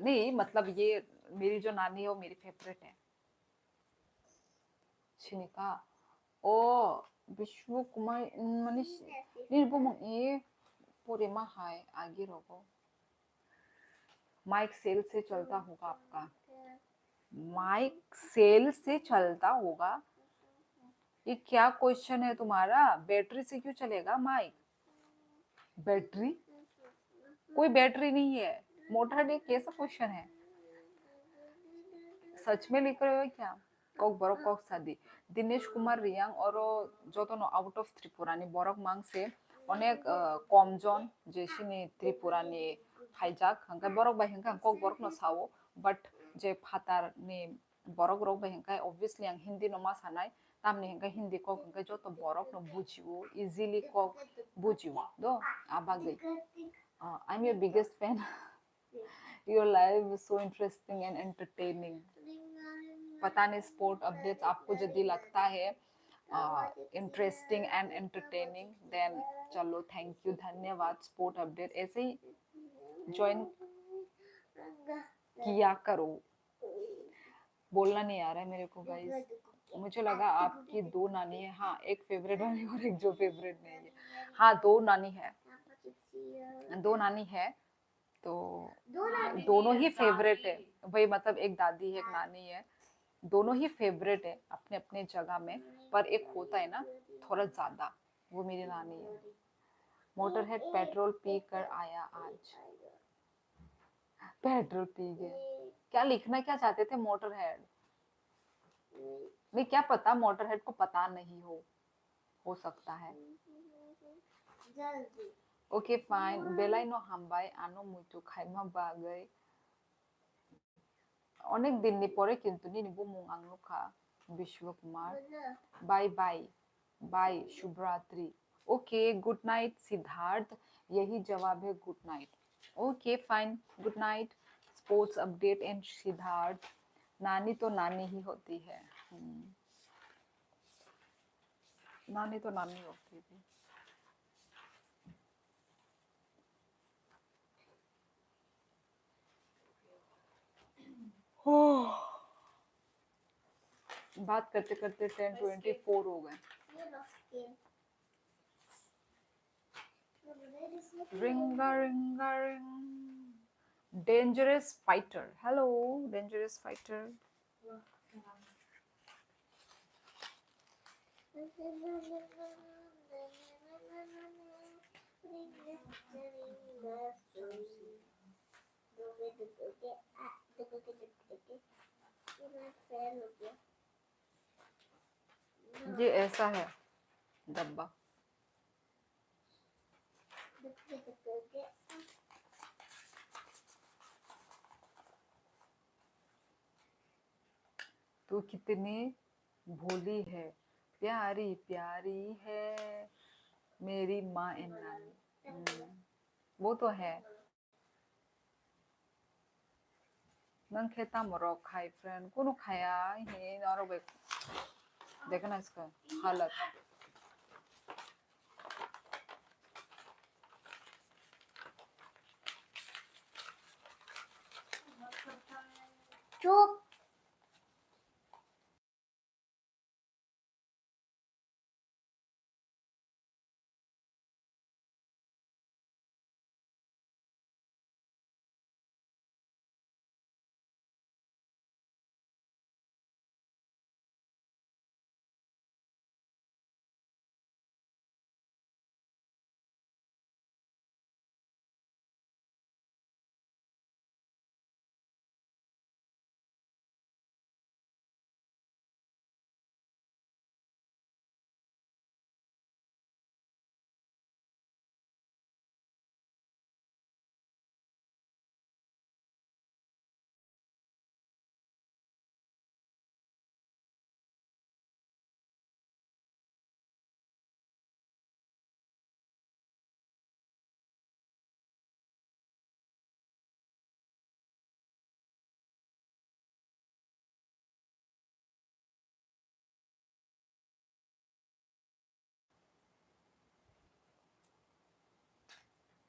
नहीं, मतलब ये मेरी जो नानी है वो मेरी फेवरेट है। शिनिका ओ विश्व कुमार माने निर्बम ए पोरेमा हाय आगे रोको। माइक सेल से चलता होगा आपका? माइक सेल से चलता होगा? ये क्या क्वेश्चन है तुम्हारा? बैटरी से क्यों चलेगा माइक? बैटरी? कोई बैटरी नहीं है, मोटर नहीं, कैसा क्वेश्चन है? सच में लिख रहे हो क्या? कौक बरक कौक सादी दिनेश कुमार रियांग और जो तो आउट ऑफ त्रिपुरानी बरक मांग से अनेक कमजन जेसिनी त्रिपुरानी हाइजाक हंका बरक बाय हंका कौक बरक न सावो, बट जे फातार ने बरक रक बाय हंका ऑब्वियसली आं हिंदी न मा सानाय तामने हंका हिंदी कौक हंका जो तो बरक न बुझियो इजीली कौक बुझियो दो आबागै। I am your biggest fan. Your life is so interesting and entertaining. पता नहीं स्पोर्ट अपडेट्स आपको यदि लगता है इंटरेस्टिंग एंड एंटरटेनिंग, देन चलो थैंक यू, धन्यवाद। स्पोर्ट अपडेट ऐसे ही ज्वाइन किया करो। बोलना नहीं आ रहा है मेरे को गाइस। मुझे लगा आपकी दो नानी है। हाँ, एक फेवरेट वाली और एक जो फेवरेट नहीं है। हाँ, दो नानी है, दो नानी है, तो दोनों ही फेवरेट है। वही मतलब एक दादी है एक नानी है, दोनों ही फेवरेट है अपने अपने जगह में, पर एक होता है ना थोड़ा ज्यादा, वो मेरी नानी है। मोटरहेड पेट्रोल पी कर आया आज। पेट्रोल पी गए। क्या लिखना क्या चाहते थे? Motor head. नहीं, क्या पता, मोटर हेड को पता नहीं हो सकता है। जल्दी ओके फाइन। बेलाई नो हामबाय आनो मुइतु खाइमा बागै অনেক দিন পরে কিন্তু নিনিবু মুং আংনুখা विश्व कुमार। बाय बाय बाय शुभ रात्रि। Okay good night Siddharth. यही जवाब है, good night. Okay fine, good night. Sports update and Siddharth. नानी तो नानी ही होती है। नानी तो नानी होती थी। बात करते करते 10:24 हो गए। ये लो स्किन रिंगा रिंगा ring. Dangerous fighter. Hello dangerous fighter. ये ऐसा है डब्बा। तू कितनी भोली है, प्यारी प्यारी है मेरी माँ एंड नानी। वो तो है। नंग खेता मरो खाई फ्रेंड कोनो खाया ही नारो बे। देखना इसका हालत। चुप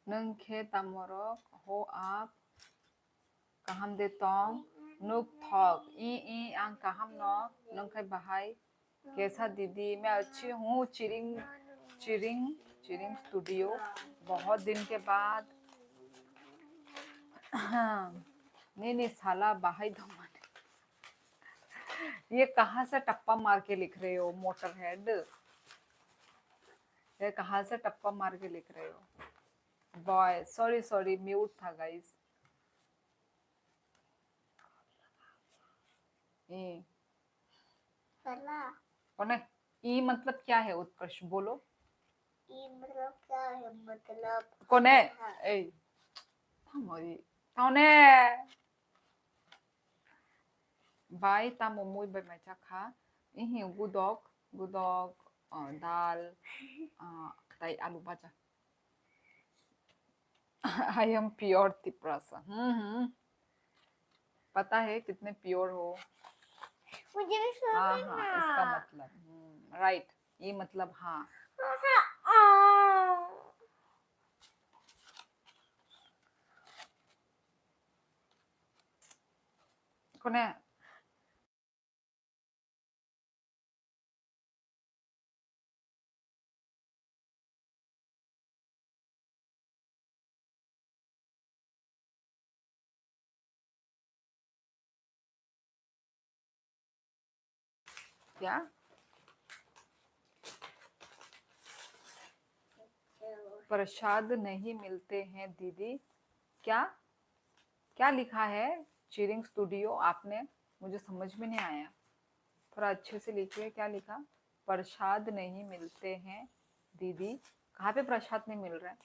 नंग खेता मरो हो आप कहम दे तोंग नुक थॉक ई आंग कहम नो नंग खाई बहाई। कैसा दीदी? मैं अच्छी हूँ। चिरिंग चिरिंग चिरिंग स्टूडियो। बहुत दिन के बाद। हाँ। नहीं साला बाहाई धमाने। ये कहाँ से टप्पा मार के लिख रहे हो मोटर हेड? ये कहाँ से टप्पा मार के लिख रहे हो? बॉय सॉरी सॉरी म्यूट था गाइस। ए पहला कौन है? ई मतलब क्या है उत्कर्ष? बोलो। ये मतलब क्या है? मतलब कौन है? हाँ। ए थामोरी कौन है? बाय ता मोमुई बाय मैचा खा। इही गुदोक दाल ताई आलू भाजा। I am pure Tiprasa. पता है कितने प्योर हो। मुझे भी हाँ समझना। हाँ, इसका मतलब राइट। ये मतलब हाँ। कौन है? क्या? प्रसाद नहीं मिलते हैं दीदी। क्या क्या लिखा है चीरिंग स्टूडियो आपने? मुझे समझ में नहीं आया, थोड़ा अच्छे से लिखिए। क्या लिखा? प्रसाद नहीं मिलते हैं दीदी। कहाँ पे प्रसाद नहीं मिल रहा है?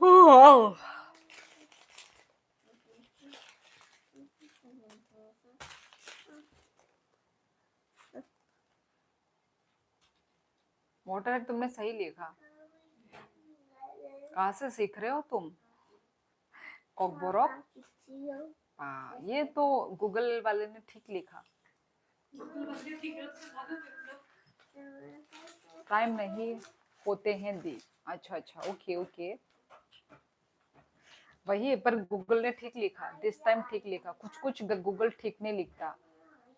ओह, मोटर तुमने सही लिखा। कहाँ से सीख रहे हो तुम? कॉकबोरॉक। हाँ, ये तो गूगल वाले ने ठीक लिखा। टाइम नहीं होते हैं दी। अच्छा अच्छा, ओके ओके, वही, पर गूगल ने ठीक लिखा, दिस टाइम ठीक लिखा। कुछ कुछ गूगल ठीक नहीं लिखता,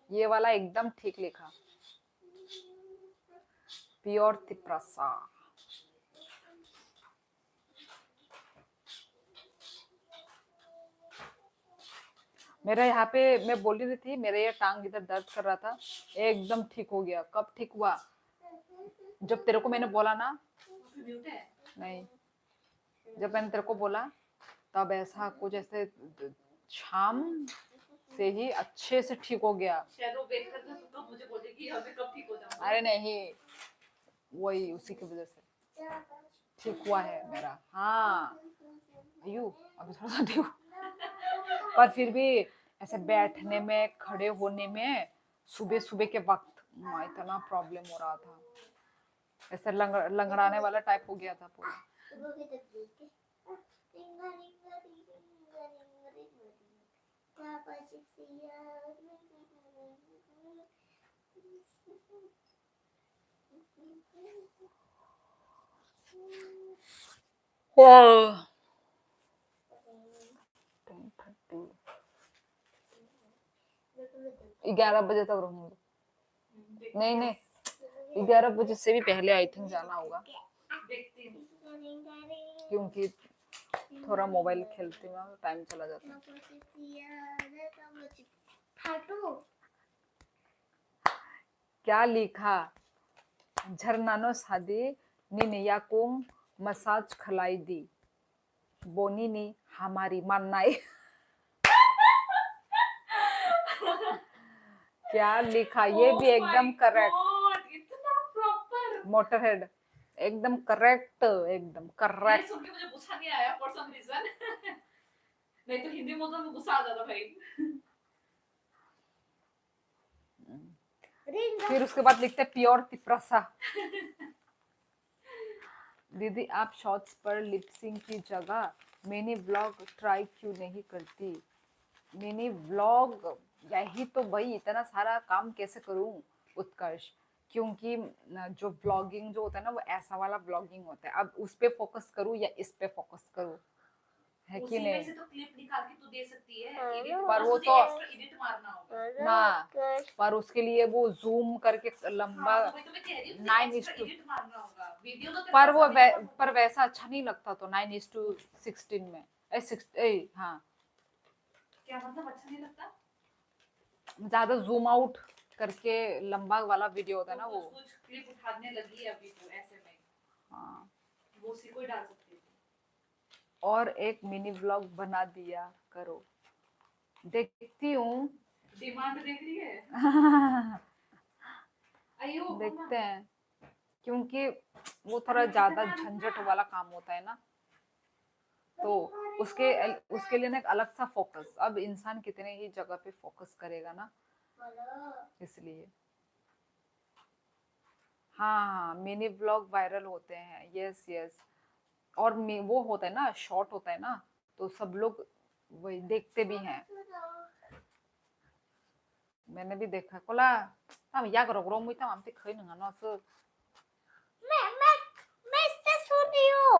ये वाला एकदम ठीक लिखा। प्योर तिप्रसा। मेरा यहाँ पे, मैं बोल रही थी, मेरा ये टांग इधर दर्द कर रहा था, एकदम ठीक हो गया। कब ठीक हुआ? जब तेरे को मैंने बोला ना। नहीं, जब मैंने तेरे को बोला तब ऐसा कुछ, ऐसे शाम से ही अच्छे से ठीक हो गया। शायद वो वेट करते तो कब मुझे बोलेगी अभी कब ठीक हो जाऊंगा। अरे नहीं, वही उसी की वजह से ठीक हुआ है मेरा। हाँ अयो, अभी थोड़ा सा ठीक, पर फिर भी ऐसे बैठने में, खड़े होने में सुबह सुबह के वक्त इतना प्रॉब्लम हो रहा था, ऐसे लंगड़ाने वाला टाइप हो गया था पूरा। ओह, 11 बजे तक रहूंगी। नहीं नहीं, 11 बजे से भी पहले आई थिंक जाना होगा, क्योंकि थोड़ा मोबाइल खेलते में टाइम चला जाता है। क्या लिखा? झरनानो सादी निनिया को मसाज खलाई दी, बोनी नी हमारी माननाई। क्या लिखा? ये भी एकदम करेक्ट। इतना प्रॉपर मोटरहेड, एकदम करेक्ट, एकदम ये करेक्ट। सुन के मुझे गुस्सा नहीं आया फॉर सम रीजन। नहीं तो हिंदी में तो गुस्सा आ जाता भाई। फिर उसके बाद लिखते प्योर तिप्रसा। दीदी आप शॉर्ट्स पर लिपसिंग की जगह मिनी व्लॉग ट्राई क्यों नहीं करती? मिनी व्लॉग, यही तो भाई, इतना सारा काम कैसे करूं उत्कर्ष, क्योंकि जो व्लॉगिंग जो होता है ना, वो ऐसा वाला व्लॉगिंग होता है। अब उस पे फोकस करूं या इस पे फोकस करूं, है कि उसी में नहीं? से तो क्लिप निकाल के तू दे सकती है, हाँ, एडिट, पर वो तुझे तो एक्स्ट्रा एडिट मारना होगा। ना, पर उसके लिए वो जूम करके लंबा हाँ, तो वही तो मैं कह रही हूँ, तुझे 9 एक्स्ट्रा एडिट मारना होगा। वीडियो तो तेरे पर पास वो available होगा। पर वैसा अच्छा नहीं लगता, तो 9:16 में, हाँ, क्या मतलब अच्छा नहीं लगता? ज्यादा जूम आउट करके लंबा वाला वीडियो होता है ना तो वो। कुछ क्लिप उठाने लगी है अभी तो ऐसे में, हाँ, वो उसी को ही डाल सकती थी। और एक मिनी व्लॉग बना दिया करो, देखती हूँ। डिमांड देख रही है। अयो देखते हैं, क्योंकि वो थोड़ा ज्यादा झंझट वाला काम होता है ना, तो उसके उसके लिए ना एक अलग सा फोकस। अब इंसान कितने ही जगह पे फोकस करेगा ना, इसलिए। हाँ, मिनी व्लॉग वायरल होते हैं, यस यस। और वो होता है ना, शॉर्ट होता है ना, तो सब लोग वही देखते भी हैं। मैंने भी देखा कोला, या करो करो मुझे तमाम ते खई नंगा ना सो। मैं इससे सुन रही हूँ।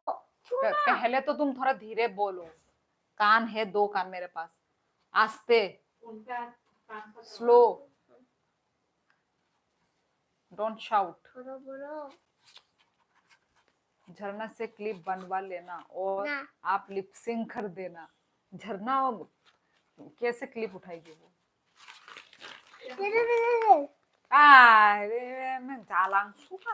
पहले तो तुम थोड़ा धीरे बोलो, कान है, 2 कान मेरे पास, आस्ते, उनका कान का स्लो, डोंट शाउट। बोलो झरना से क्लिप बनवा लेना और ना। आप लिपसिंग कर देना। झरना कैसे क्लिप उठाएगी वो? अरे मैं जालांग सुखा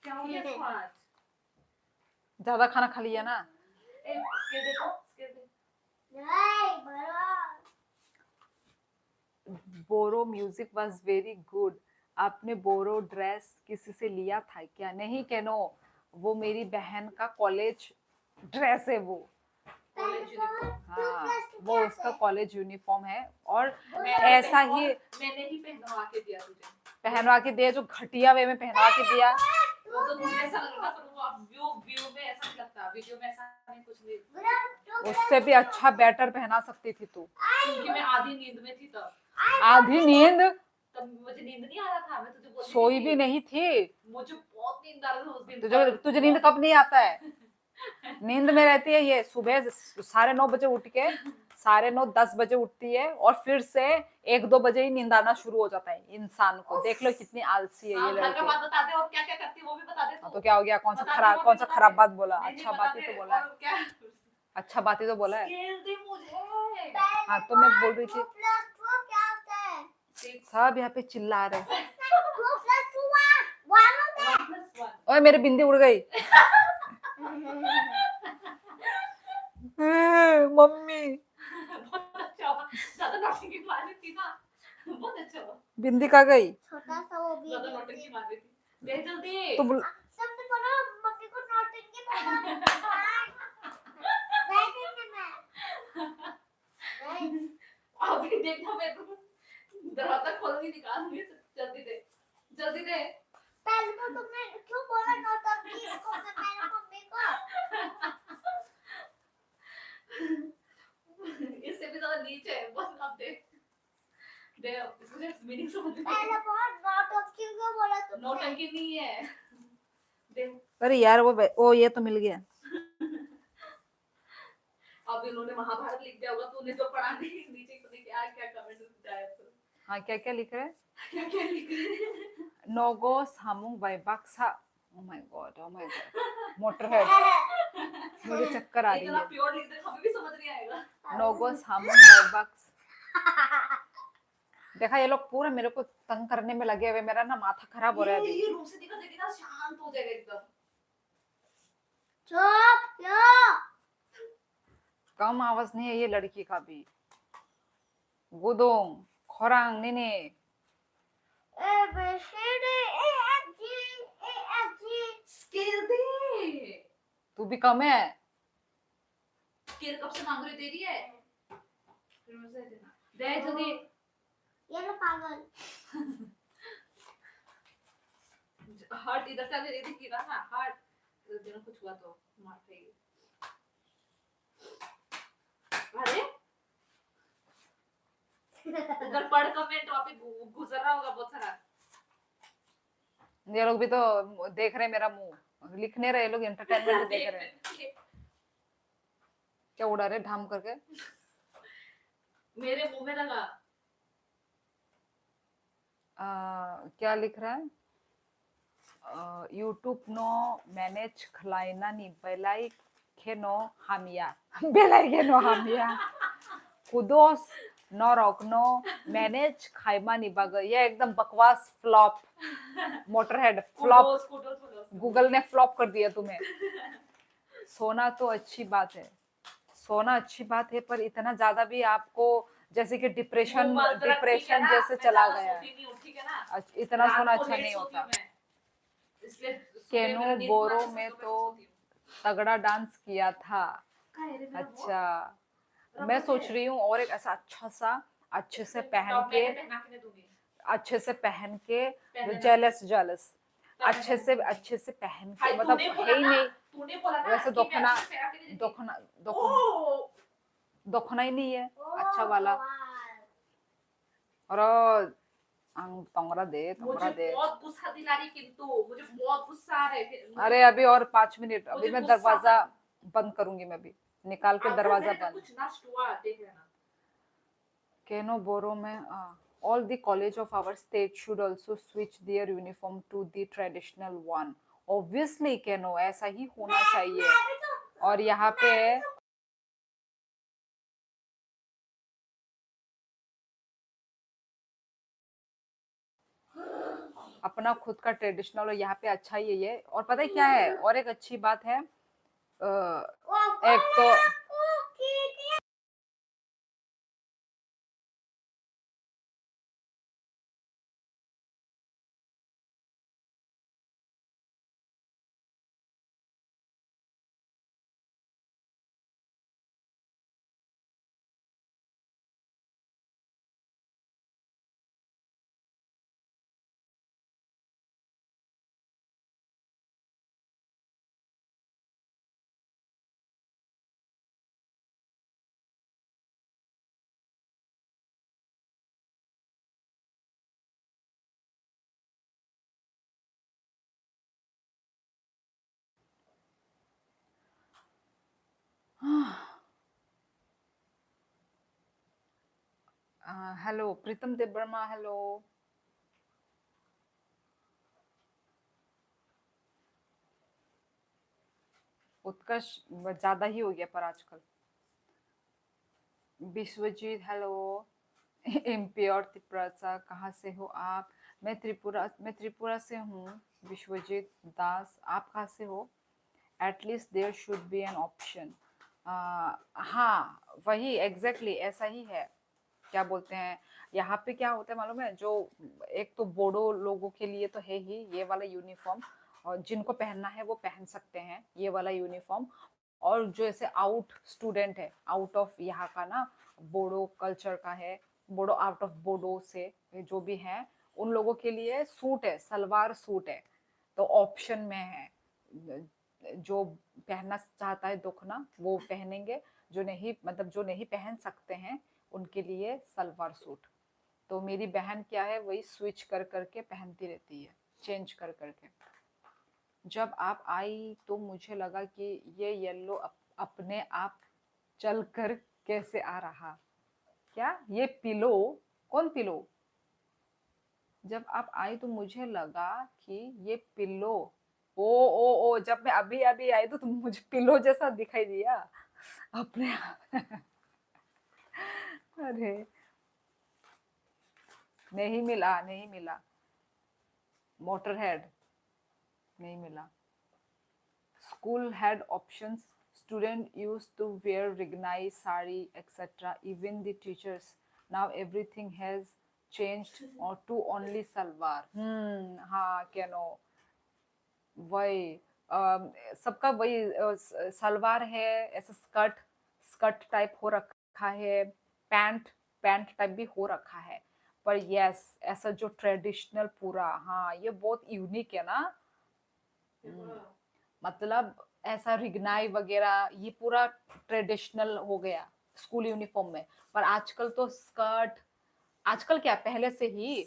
क्या हो गया इसको आज? ज्यादा खाना खा लिया ना ए, स्केल देखो, स्केल दे। नहीं बड़ा बोरो म्यूजिक वाज वेरी गुड आपने बोरो ड्रेस किसी से लिया था क्या नहीं केनो वो मेरी बहन का कॉलेज ड्रेस है वो कॉलेज यूनिफॉर्म। हाँ वो उसका कॉलेज यूनिफॉर्म है और मैंने ऐसा पहन- ही और मैंने ही पहनवा के दिया तुझे। पहनवा के दिया जो घटिया वे में पहनवा के दिया वो तो तुझे ऐसा लग रहा था, पर वो अब व्यू में ऐसा नहीं लगता, वीडियो में ऐसा नहीं, कुछ नहीं। उससे भी अच्छा बेटर पहना सकती थी तू क्योंकि मैं आधी नींद में थी तब आधी नींद तब मुझे नींद नहीं आ रहा था, मैं तुझे बोल सोई भी नहीं थी मुझे बहुत नींद आ रहा था उस दिन। तुझे तुझे नींद कब नहीं आता है नींद में रहती है ये सुबह 9:30 बजे उठ के 9:30-10 बजे उठती है और फिर से 1-2 बजे ही नींद आना शुरू हो जाता है इंसान को देख लो कितनी आलसी है हाँ, ये घर का लड़की बात बता दे और क्या क्या करती है वो भी बता दे हाँ, तू। तो क्या हो गया कौन सा बता दे, खराब वो कौन भी सा बता खराब दे। बात बोला नहीं, अच्छा नहीं, बात बता ही तो दे, बोला है और क्या अच्छा बात ही तो बोला है स्केल दे मुझे। हाँ तो मैं बोल रही थी 2 + 2 क्या होता है सब यहाँ पे चिल्ला रहे 2 + 2 1 होता है 1+1 ओए मेरी बिंदी उड़ गई मम्मी बहुत अच्छा हुआ, ज्यादा नौटंकी मार रही थी ना, बहुत अच्छा हुआ। बिंदी कहाँ गई छोटा सा वो भी ज्यादा नौटंकी मार रही थी, दे जल्दी। तो सबसे बोलो मम्मी को नौटंकी बोला नहीं देंगे मैं अभी देखना, मैं तो दरवाजा खोलूंगी, निकालूंगी, जल्दी दे, जल्दी दे। पहले तो तुमने क्यों बोला नौटंकी इसको मेरे मम्मी को इससे भी ज्यादा नीचे है, बस अब दे दे, इसमें मीनिंग समझ में पहले बहुत नौटंकी क्यों बोला तुमने नौटंकी नहीं है, दे। अरे यार वो ये तो मिल गया अब इन्होंने महाभारत लिख दिया होगा, तूने तो पढ़ा नहीं, नीचे पता क्या क्या कमेंट दिया तो हाँ क्या क्या लिख रहे हैं क्या क्या लिख रहे हैं। नोगो सामुंग बाय बक्सा ओ माय गॉड मोटरहेड मुझे चक्कर आ रही इतना है प्योर लिख दे, हमें भी समझ नहीं आएगा। नोगो सामुंग बाय बक्स देखा ये लोग पूरा मेरे को तंग करने में लगे हुए मेरा ना माथा खराब हो रहा है अभी ये रूम से निकल जाएगी ना, शांत हो जाएगा एकदम। चुप क्यों कम आवाज नहीं है ये लड़की का भी गुदोंग खोरांग निने A B C D E F G scale दे, तू भी कम है स्केल कब से मांग रही, दे रही है, फिर मुझे देना, दे जल्दी। ये लो पागल हार्ट इधर से अगर दिखेगा ना, हार्ट इधर देना, कुछ हुआ तो मार खाएगी। अरे उधर पढ़ कमेंट वहाँ पे गुजर रहा होगा बहुत सारा। ये लोग भी तो देख रहे हैं मेरा मुंह लिखने रहे लोग एंटरटेनमेंट देख रहे हैं क्या उड़ा रहे ढाम करके मेरे मुंह में लगा। क्या लिख रहा है यूट्यूब नो मैनेज खलाइना नी बेलाई खेनो हामिया बेलाई खेनो हामिया कुदोस नो रोकनो मैनेज खाइमा नी बग ये एकदम बकवास फ्लॉप मोटरहेड फ्लॉप कुडोस गूगल ने फ्लॉप कर दिया तुम्हें सोना तो अच्छी बात है सोना अच्छी बात है पर इतना ज्यादा भी आपको जैसे कि डिप्रेशन जैसे चला गया है इतना सोना अच्छा नहीं होता केनो बोरो में तो तगड़ा डांस किया था अच्छा मैं सोच रही हूँ और एक ऐसा अच्छा सा अच्छे से पहन के जेलस अच्छे से पहन के मतलब है ही नहीं वैसे दोखना ही नहीं है अच्छा वाला और तंगरा दे बहुत गुस्सा दिला रही, किंतु मुझे बहुत गुस्सा आ रहा है। अरे अभी और 5 मिनट अभी मैं दरवाजा बंद करूंगी मैं भी निकाल के दरवाजा बंद कुछ नष्ट हुआ देख लेना। केनो बोरो में all the college of our state should also switch their uniform to the traditional one. Obviously केनो ऐसा ही होना चाहिए. और यहाँ पे अपना खुद का ट्रेडिशनल, और यहाँ पे अच्छा ही है ये. और पता है क्या है, और एक अच्छी बात है, एक तो हेलो प्रीतम देवर्मा, हेलो. उत्कर्ष ज्यादा ही हो गया पर आजकल. विश्वजीत हेलो. एमपी और त्रिपुरा, कहाँ से हो आप? मैं त्रिपुरा से हूँ. विश्वजीत दास, आप कहाँ से हो? At least there should be an option. हाँ वही एग्जैक्टली ऐसा ही है. क्या बोलते हैं, यहाँ पे क्या होता है मालूम है, जो एक तो बोडो लोगों के लिए तो है ही ये वाला यूनिफॉर्म, और जिनको पहनना है वो पहन सकते हैं ये वाला यूनिफॉर्म. और जो ऐसे आउट स्टूडेंट है, आउट ऑफ यहाँ का ना, बोडो कल्चर का है, बोडो आउट ऑफ बोडो से जो भी है, उन लोगों के लिए सूट है, सलवार सूट है. तो ऑप्शन में है, जो पहनना चाहता है दुखना वो पहनेंगे, जो नहीं मतलब जो नहीं पहन सकते हैं उनके लिए सलवार सूट. तो मेरी बहन क्या है, वही स्विच कर करके पहनती रहती है, चेंज कर करके. जब आप आई तो मुझे लगा कि ये येलो अपने आप चल कर कैसे आ रहा. क्या ये पिलो? कौन पिलो? जब आप आई तो मुझे लगा कि ये पिलो. ओ जब मैं अभी अभी आई तो तुम मुझे पिलो जैसा दिखाई दिया अपने आप. अरे नहीं मिला, नहीं मिला. मोटर हेड नहीं मिला. School had options. Students used to wear recognized sari, etc. Even the teachers. Now everything has changed or to only salwar. हाँ कैनो वही. सबका वही सलवार है, ऐसा स्कर्ट स्कर्ट टाइप हो रखा है, पैंट पैंट टाइप भी हो रखा है. पर यस ऐसा जो ट्रेडिशनल पूरा, हाँ ये बहुत यूनिक है ना. मतलब ऐसा रिगनाई वगैरह ये पूरा ट्रेडिशनल हो गया स्कूल यूनिफॉर्म में. पर आजकल तो स्कर्ट, आजकल क्या पहले से ही,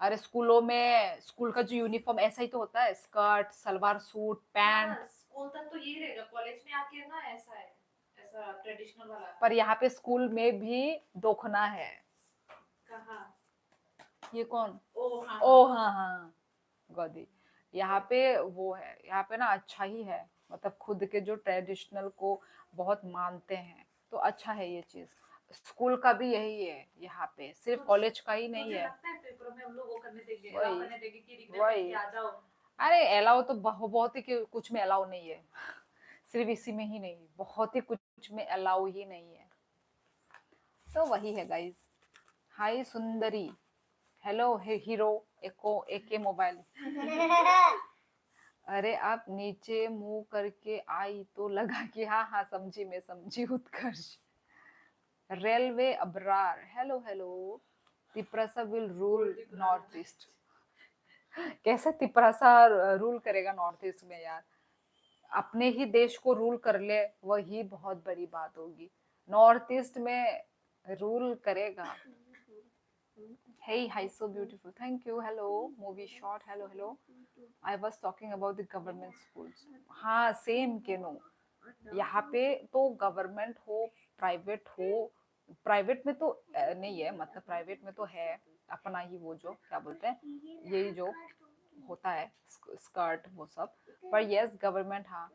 अरे स्कूलों में स्कूल का जो यूनिफॉर्म ऐसा ही तो होता है, skirt salwar suit pant. School तक तो यही रहेगा, कॉलेज में आके ना ऐसा है, ऐसा ट्रेडिशनल वाला. पर यहाँ पे स्कूल में भी दोखना है. कहाँ? ये कौन? ओ हाँ ओ हाँ गौदी. यहाँ पे वो है, यहाँ पे ना अच्छा ही है, मतलब खुद के जो ट्रेडिशनल को बहुत मानते हैं, तो अच्छा है ये चीज. स्कूल का भी यही है यहाँ पे, सिर्फ कॉलेज का ही नहीं मुझे है. लगता है पेपर में हम लोग वो करने देंगे, वही. allow करने देंगे कि रिग्रेट वही. करके आ जाओ. अरे अलाउ तो बहुत ही कुछ में अलाउ नहीं है. सिर्फ इसी में ही नहीं, बहुत ही कुछ में अलाउ ही नहीं है. तो वही है गाइस. हाय सुंदरी, हेलो हीरो एके मोबाइल. अरे आप नीचे मुंह करके आई तो लगा कि हाँ हाँ समझी, मैं समझी. Utkarsh. Railway Abrar, hello hello. Tiprasa will rule north east. कैसे तिपरासा रूल करेगा नॉर्थ ईस्ट में यार? अपने ही देश को रूल कर ले वही बहुत बड़ी बात होगी. नॉर्थ ईस्ट में रूल करेगा. Hey, hi, so beautiful. Thank you. Hello, movie shot. Hello, hello. I was talking about the government schools. हाँ, same के नो. यहाँ पे तो गवर्नमेंट हो प्राइवेट हो प्राइवेट में तो नहीं है, मतलब प्राइवेट में तो है अपना ही वो जो क्या बोलते हैं, यही जो होता है स्कर्ट वो सब। पर यस गवर्नमेंट, हाँ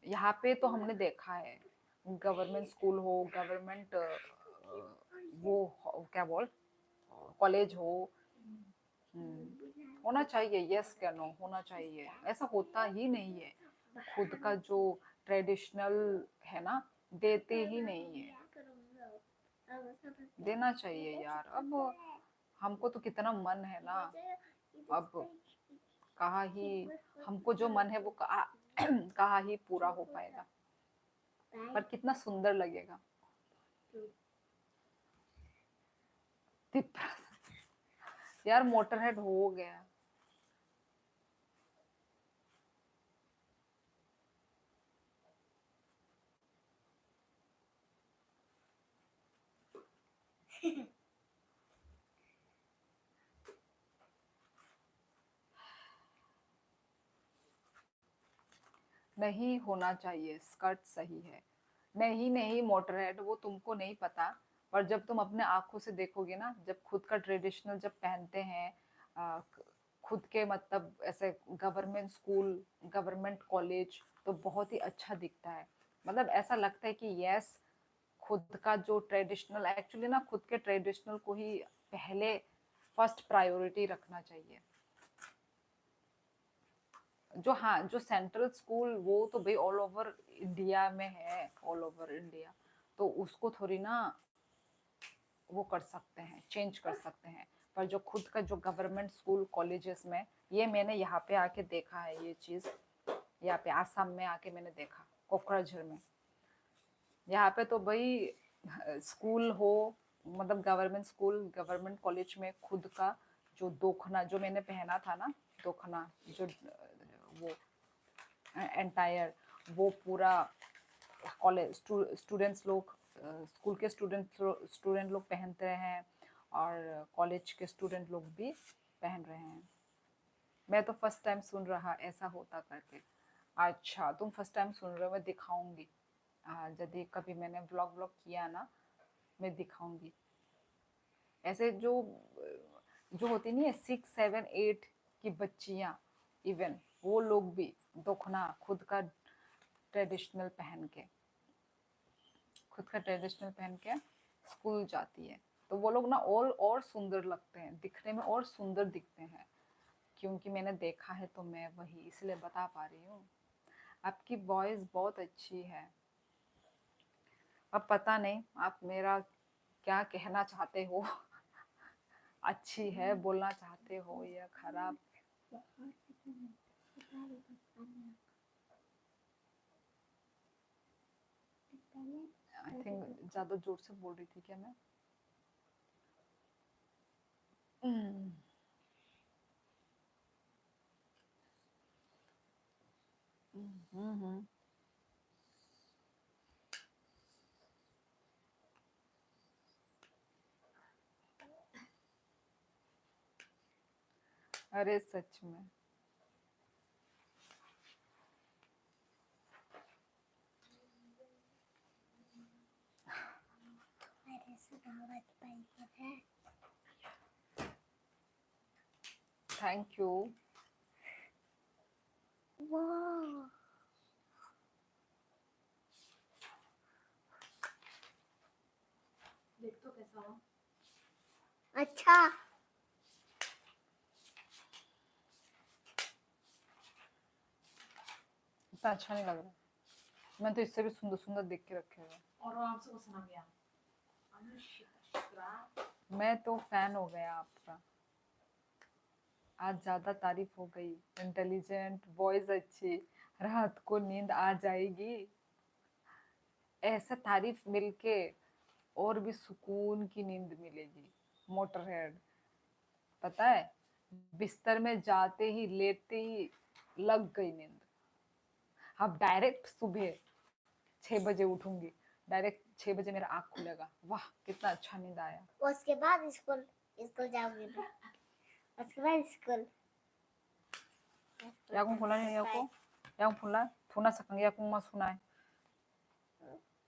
यहाँ पे तो हमने देखा है गवर्नमेंट स्कूल हो, गवर्नमेंट वो क्या बोल कॉलेज हो, होना चाहिए, यस क्या नो होना चाहिए। ऐसा होता ही नहीं है, खुद का जो ट्रेडिशनल है ना देते ही नहीं है, देना चाहिए यार। अब हमको तो कितना मन है ना, अब कहाँ ही हमको जो मन है वो कहाँ ही पूरा हो पाएगा, पर कितना सुंदर लगेगा। तिप्रा यार मोटरहेड हो गया। नहीं होना चाहिए, स्कर्ट सही है। नहीं नहीं मोटरहेड, वो तुमको नहीं पता, पर जब तुम अपने आंखों से देखोगे ना, जब खुद का ट्रेडिशनल जब पहनते हैं खुद के मतलब ऐसे गवर्नमेंट स्कूल गवर्नमेंट कॉलेज, तो बहुत ही अच्छा दिखता है। मतलब ऐसा लगता है कि यस खुद का जो ट्रेडिशनल, एक्चुअली ना खुद के ट्रेडिशनल को ही पहले फर्स्ट प्रायोरिटी रखना चाहिए। जो हाँ जो सेंट्रल स्कूल वो तो भाई ऑल ओवर इंडिया में है, ऑल ओवर इंडिया, तो उसको थोड़ी ना वो कर सकते हैं, चेंज कर सकते हैं। पर जो खुद का जो गवर्नमेंट स्कूल कॉलेजेस में, ये मैंने यहाँ पे आके देखा है ये चीज़, यहाँ पे आसाम में आके मैंने देखा कोकराझार में। यहाँ पे तो भाई स्कूल हो मतलब गवर्नमेंट स्कूल गवर्नमेंट कॉलेज में खुद का जो दोखना जो मैंने पहना था ना, दोखना जो वो एंटायर वो पूरा कॉलेज स्टूडेंट्स लोग स्कूल के स्टूडेंट लोग पहनते हैं, और कॉलेज के स्टूडेंट लोग भी पहन रहे हैं। मैं तो फर्स्ट टाइम सुन रहा ऐसा होता करके। अच्छा तुम फर्स्ट टाइम सुन रहे हो, मैं दिखाऊंगी। यदि कभी मैंने व्लॉग व्लॉग किया ना, मैं दिखाऊंगी। ऐसे जो जो होती नहीं है 6 7 8 की बच्चियां, इवन वो लोग भी दुखना खुद का ट्रेडिशनल पहन के, खुद का ट्रेडिशनल पहन के स्कूल जाती है, तो वो लोग ना और सुंदर लगते हैं, दिखने में और सुंदर दिखते हैं। क्योंकि मैंने देखा है तो मैं वही इसलिए बता पा रही हूँ। आपकी वॉइस बहुत अच्छी है। अब पता नहीं आप मेरा क्या कहना चाहते हो। अच्छी है बोलना चाहते हो या खराब। आई थिंक ज्यादा जोर से बोल रही थी क्या मैं। हम्म, हम्म। अरे सच में मेरे से दावत पाई है। Thank you. वाह देख तो कैसा हुआ। अच्छा इतना अच्छा नहीं लग रहा, मैं तो इससे भी सुंदर सुंदर देख के रखे हुए। और आराम से वो सुना गया। अनुष्का मैं तो फैन हो गया आपका, आज ज्यादा तारीफ हो गई। इंटेलिजेंट, वॉइस अच्छी, रात को नींद आ जाएगी। ऐसा तारीफ मिलके और भी सुकून की नींद मिलेगी। मोटरहेड पता है, बिस्तर में जाते ही लेते ही लग गई नींद। अब डायरेक्ट सुबह 6 बजे उठूंगी, डायरेक्ट 6 बजे मेरा आँख खुलेगा। वाह कितना अच्छा नींद आया। उसके बाद स्कूल स्कूल जाऊंगी मैं। उसके बाद स्कूल याकू खुला नहीं याकू, याकू खुला थोड़ा सा याकू मत सुना है,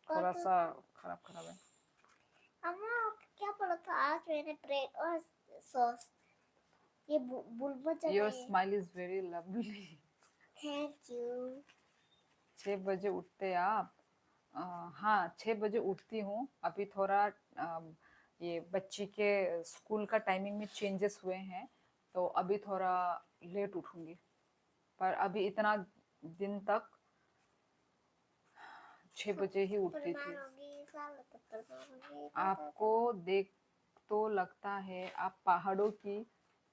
थोड़ा सा खराब खराब है। अम्मा क्या पढ़ा था आज मैंने ब्रेड और सॉस ये बुलबुल चल योर रही है smile is very lovely. Thank you 6 बजे उठते आप? हाँ, 6 बजे उठती हूँ। अभी थोड़ा ये बच्ची के स्कूल का टाइमिंग में चेंजेस हुए हैं, तो अभी थोड़ा लेट उठूंगी। पर अभी इतना दिन तक 6 बजे ही उठती थी। मारूंगी साल पत्थर मारूंगी आपको देख तो लगता है आप पहाड़ों की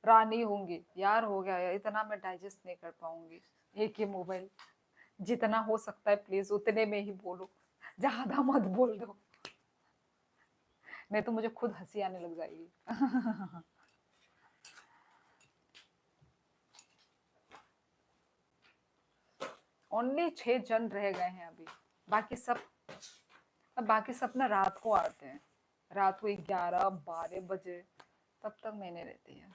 रानी होंगी। यार हो गया यार, इतना मैं डाइजेस्ट नहीं कर पाऊंगी। एक ही मोबाइल, जितना हो सकता है प्लीज उतने में ही बोलो, ज्यादा मत बोल दो, नहीं तो मुझे खुद हंसी आने लग जाएगी। ओनली 6 जन रह गए हैं अभी। बाकी सब, अब बाकी सब ना रात को आते हैं, रात को 11-12 बजे, तब तक मैंने रहती है।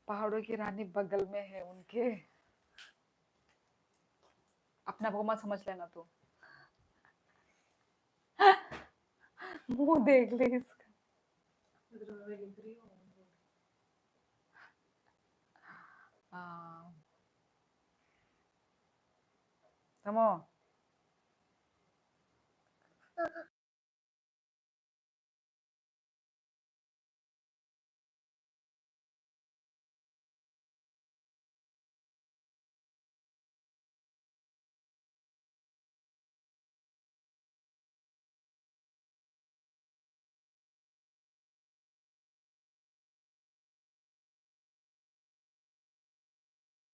पहाड़ों की रानी बगल में है उनके। अपना वो मत समझ लेना तू। मुंह देख ले इसका। हाँ, समो।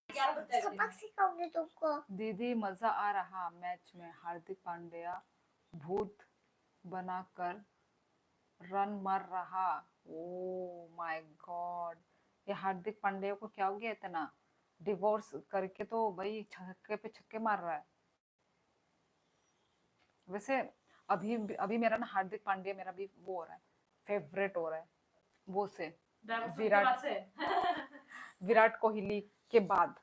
सबक सिखाऊंगी तुमको दीदी मजा आ रहा मैच में, हार्दिक पांड्या भूत बनाकर रन मार रहा। ओ माय गॉड, ये हार्दिक पांड्या को क्या हो गया इतना? डिवोर्स करके तो भाई छक्के पे छक्के मार रहा है। वैसे अभी अभी मेरा ना हार्दिक पांड्या मेरा भी वो हो रहा है, फेवरेट हो रहा है वो से, विराट विराट कोहली के बाद।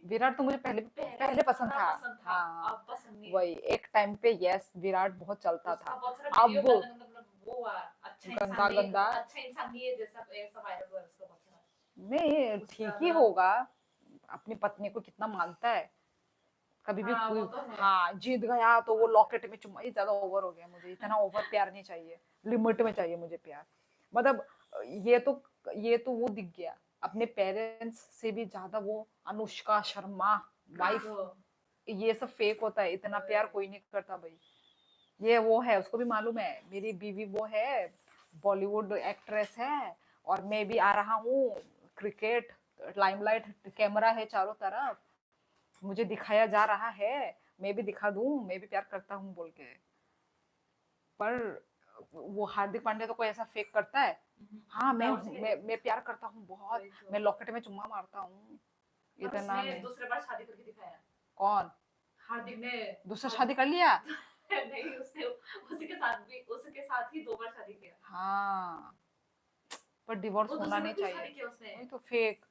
विराट तो मुझे पहले पहले पसंद था। हाँ, अब पसंद नहीं है। वही एक टाइम पे यस विराट बहुत चलता उसका था। बहुत सारा अब वीडियो वो वो हुआ, अच्छा गंदा इंसान नहीं, गंदा अच्छा इंसान नहीं है जैसा ऐसा वायरल हुआ उसका बहुत सारा। नहीं, उसका ठीक ही ना- होगा। अपनी पत्नी को कितना मानता है, कभी भी हाँ कोई वो तो है। हाँ जीत गया तो वो लॉकेट में चुम्मा, ये ज्यादा ओवर हो गया। मुझे इतना ओवर प्यार नहीं चाहिए, लिमिट में चाहिए मुझे प्यार। मतलब ये तो वो दिख गया, अपने पेरेंट्स से भी ज्यादा वो अनुष्का शर्मा वाइफ, तो ये सब फेक होता है, इतना प्यार कोई नहीं करता भाई। ये वो है, उसको भी मालूम है मेरी बीवी वो है, बॉलीवुड एक्ट्रेस है, और मैं भी आ रहा हूँ क्रिकेट, लाइमलाइट, कैमरा है चारों तरफ, मुझे दिखाया जा रहा है, मैं भी दिखा दूं, मैं भी प्यार करता हूँ बोल के। पर वो हार्दिक पांड्या तो कोई ऐसा फेक करता है? हाँ, मैं प्यार करता हूँ बहुत, मैं लॉकेट में चुम्मा मारता हूँ, पर इतना उसने नहीं। दूसरे बार शादी करके दिखाया। कौन? हार्दिक ने दूसरा शादी कर लिया? नहीं, उसने उसके साथ ही 2 बार शादी किया। हाँ, पर डिवोर्स वो होना दूसरे नहीं बार क्यों चाहिए। शादी किया उसने? वही तो फेक।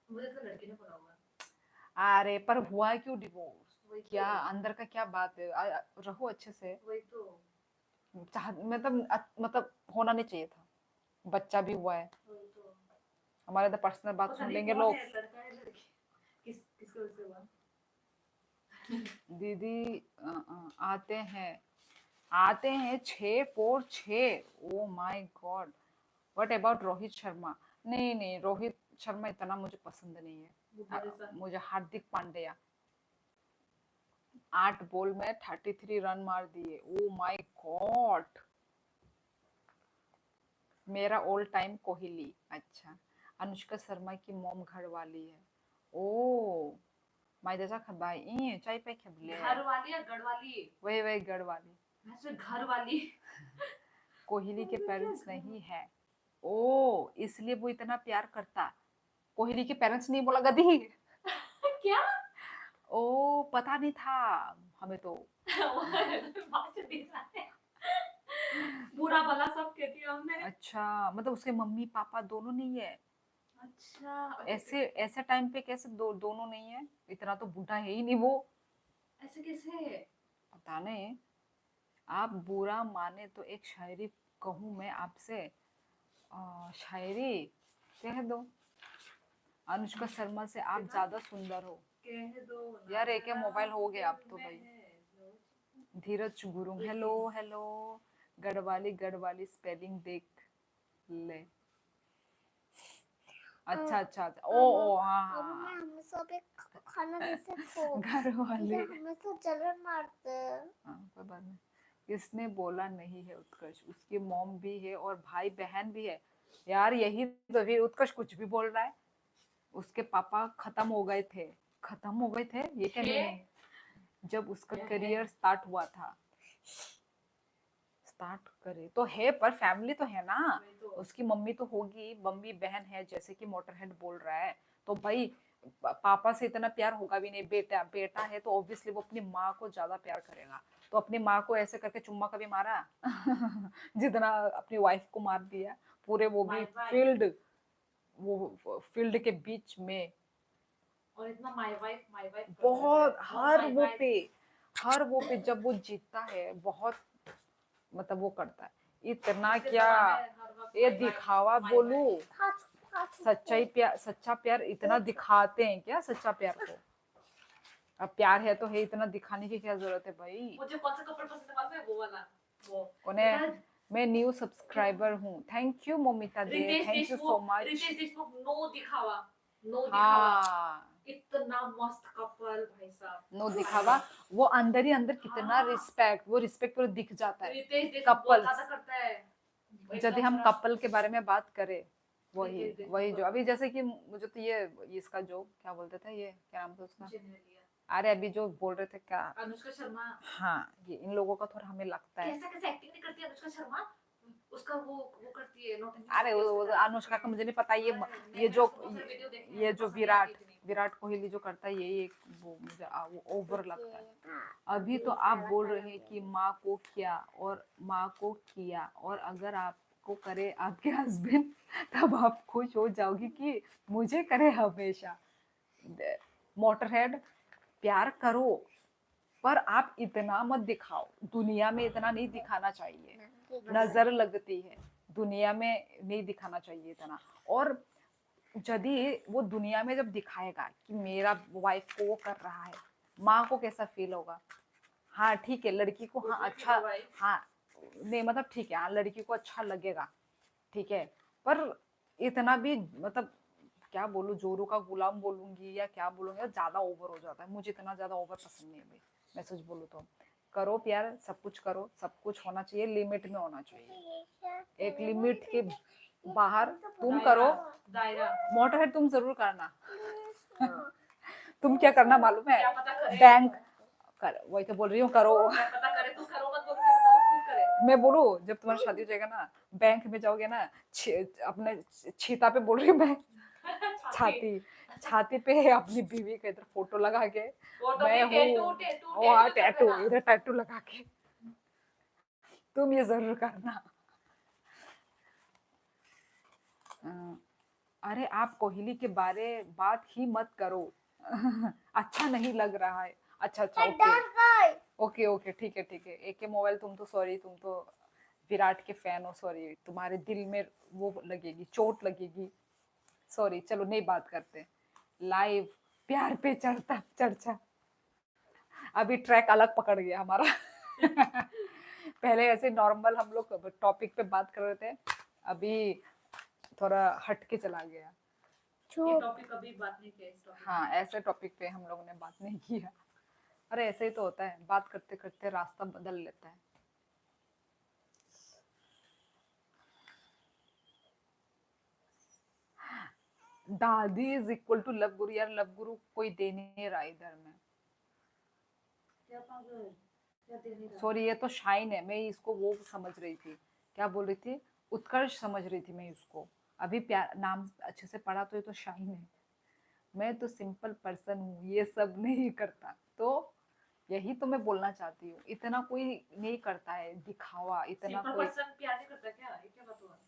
मुझे तो लड़की ने बोला होगा। अरे पर हुआ है क्यों डिवोर्स? वही तो। क्या अंदर का क्या बात है? रहो अच्छे से। वही तो। मतलब होना नहीं चाहिए था, बच्चा भी हुआ है। वही तो। हमारे तो पर्सनल बात पता सुन नहीं लेंगे कौन लोग। है, लड़का है लड़की, किसके वजह से हुआ। दीदी आते हैं 6 4 6। Oh my God, what about Rohit Sharma? नहीं नहीं, रोहित शर्मा इतना मुझे पसंद नहीं है। बुड्ढा जैसा। मुझे हार्दिक पांड्या, 8 बॉल में 33 रन मार दिए। ओ माय गॉड, मेरा ऑल टाइम कोहली। अच्छा, अनुष्का शर्मा की मॉम घर वाली है। ओ माय जैसा खबाई चाय पे खबले घर वाली या गढ़ वाली? वही वही गढ़ वाली। वैसे घर वाली। कोहली के पेरेंट्स नहीं है। ओ इसलिए वो इतना प्यार करता। कोहली के पेरेंट्स नहीं बोला गधी। क्या? ओ पता नहीं था हमें तो। बात नहीं रहा है। बुरा भला सब कहती है हमने। अच्छा, मतलब उसके मम्मी पापा दोनों नहीं है? अच्छा ऐसे ऐसे टाइम पे कैसे दोनों नहीं है? इतना तो बूढ़ा है ही नहीं वो। ऐसे कैसे? पता नहीं, आप बुरा माने तो एक शायरी कहूँ मैं आपसे, शायरी कह दो, अनुष्का शर्मा से आप ज्यादा सुंदर हो। कह दो ना यार एक जरा मोबाइल हो गया अब दिल तो में भाई। है जो। धीरज गुरु, हेलो हेलो, गढ़वाली स्पेलिंग देख ले। अच्छा अच्छा अच्छा, ओ हाँ अब हाँ मैं हाँ। हमेशा पे खाना कैसे खो घर वाले, हमेशा जलन मारते हैं। हाँ कोई बात नहीं। किसने बोला नहीं है उत्कर्ष, उसकी मॉम भी है और भाई बहन भी है। यार यही तो, फिर उत्कर्ष कुछ भी बोल रहा है। उसके पापा खत्म हो गए थे, ये क्या नहीं है। जब उसका करियर स्टार्ट हुआ था, स्टार्ट करे तो है, पर फैमिली तो है ना। उसकी मम्मी तो होगी, मम्मी बहन है, जैसे कि मोटरहेड बोल रहा है। तो भाई पापा से इतना प्यार होगा भी नहीं, बेटा बेटा है तो ऑब्वियसली वो अपनी माँ को ज्यादा प्यार करेगा। तो अपनी माँ को ऐसे करके चुम्मा कभी मारा जितना अपनी वाइफ को मार दिया, पूरे वो भी फील्ड के बीच में। और इतना माय वाइफ बहुत हर वो पे जब वो जीतता है बहुत, मतलब वो करता है इतना क्या। ये दिखावा बोलू, सच्चा प्यार इतना दिखाते हैं क्या, सच्चा प्यार को। अब प्यार है तो है, इतना दिखाने की क्या जरूरत है भाई। मुझे कौन सा कपड़ा पसंद है मालूम है? वो वाला, वो उन्हें, मैं न्यू सब्सक्राइबर हूँ, थैंक यू मोमिता दे, Ritesh thank you so much. No दिखावा, नो दिखावा। हाँ, इतना मस्त कपल भाई साहब, नो दिखावा। वो अंदर ही अंदर कितना रिस्पेक्ट, वो रिस्पेक्ट पूरा दिख जाता है। रितेश देशमुख बहुत कपल्स, ज्यादा करता है। यदि हम कपल के बारे में बात करें, वही रितेश देशमुख वही जो अभी जैसे कि मुझे तो ये इसका जो क्या बोलते थे, ये क्या नाम था उसका, जेनेलिया, अरे अभी जो बोल रहे थे क्या, अनुष्का शर्मा। हाँ ये इन लोगों का थोड़ा हमें लगता है। कैसे कैसे एक्टिंग नहीं करती है अनुष्का शर्मा, उसका वो करती है नौटंकी अरे करती है वो उसके साथ। अनुष्का का मुझे नहीं पता, ये मैंने जो बहुत सारे वीडियो देखे हैं, ये मुझे जो पसंद नहीं आती इतनी। विराट कोहली जो करता है, यही एक वो मुझे वो ओवर लगता है। अभी तो आप बोल रहे हैं कि माँ को क्या और माँ को किया, और अगर आपको करे आपके हस्बैंड तब आप खुश हो जाओगी कि मुझे करे हमेशा। मोटरहेड, प्यार करो पर आप इतना मत दिखाओ, दुनिया में इतना नहीं दिखाना चाहिए, नजर लगती है, दुनिया में नहीं दिखाना चाहिए इतना। और यदि वो दुनिया में जब दिखाएगा कि मेरा वाइफ को वो कर रहा है, माँ को कैसा फील होगा। हाँ ठीक है, लड़की को हाँ अच्छा, हाँ नहीं मतलब ठीक है, हाँ लड़की को अच्छा लगेगा, ठीक है, पर इतना भी मतलब क्या बोलूं, जोरू का गुलाम बोलूंगी या क्या बोलूंगी, ज्यादा ओवर हो जाता है। मुझे इतना ज्यादा ओवर पसंद नहीं है भाई, मैं सच बोलूं तो। करो प्यार, सब कुछ करो, सब कुछ होना चाहिए, लिमिट में होना चाहिए, एक लिमिट के बाहर तुम करो। दायरा, मोटरहेड तुम जरूर करना। तुम क्या करना मालूम है, क्या पता करे। बैंक कर, वही तो बोल रही हूँ, करो। क्या पता करे, तू करो मत बोल के बताओ, खुद करे। मैं बोलूं, जब तुम्हारी शादी हो जाएगा ना, बैंक में जाओगे ना, अपने छीता पे बोल रही हूँ मैं, छाती छाती पे अपनी बीवी का इधर फोटो लगा के, मैं हूँ, टैटू इधर टैटू लगा के, तुम ये जरूर करना। अरे आप कोहली के बारे बात ही मत करो। अच्छा नहीं लग रहा है। अच्छा ओके ओके ठीक है एक के मोबाइल, तुम तो सॉरी, तुम तो विराट के फैन हो, सॉरी तुम्हारे दिल में वो लगेगी, चोट लगेगी, सॉरी। चलो नहीं बात करते, लाइव प्यार पे चढ़ता चर्चा, अभी ट्रैक अलग पकड़ गया हमारा। पहले ऐसे नॉर्मल हम लोग टॉपिक पे बात कर रहे थे, अभी थोड़ा हट के चला गया। ये टॉपिक कभी बात नहीं किया इस टॉपिक। हाँ ऐसे टॉपिक पे हम लोगों ने बात नहीं किया। अरे ऐसे ही तो होता है, बात करते करते रास्ता बदल लेता है। दादी इज इक्वल टू लव गुरु, यार लव गुरु कोई दे नहीं रहा इधर में, क्या पागल, क्या दे नहीं रहा। सॉरी ये तो शाइन है, मैं इसको वो समझ रही थी, क्या बोल रही थी, उत्कर्ष समझ रही थी मैं इसको। अभी प्यार नाम अच्छे से पढ़ा तो ये तो शाइन है, मैं तो सिंपल पर्सन हूँ, ये सब नहीं करता। तो यही तो मैं बोलना चाहती हूँ, इतना कोई नहीं करता है दिखावा, इतना सिंपल कोई पर्सन प्यार नहीं करता क्या, ये क्या बात हुआ।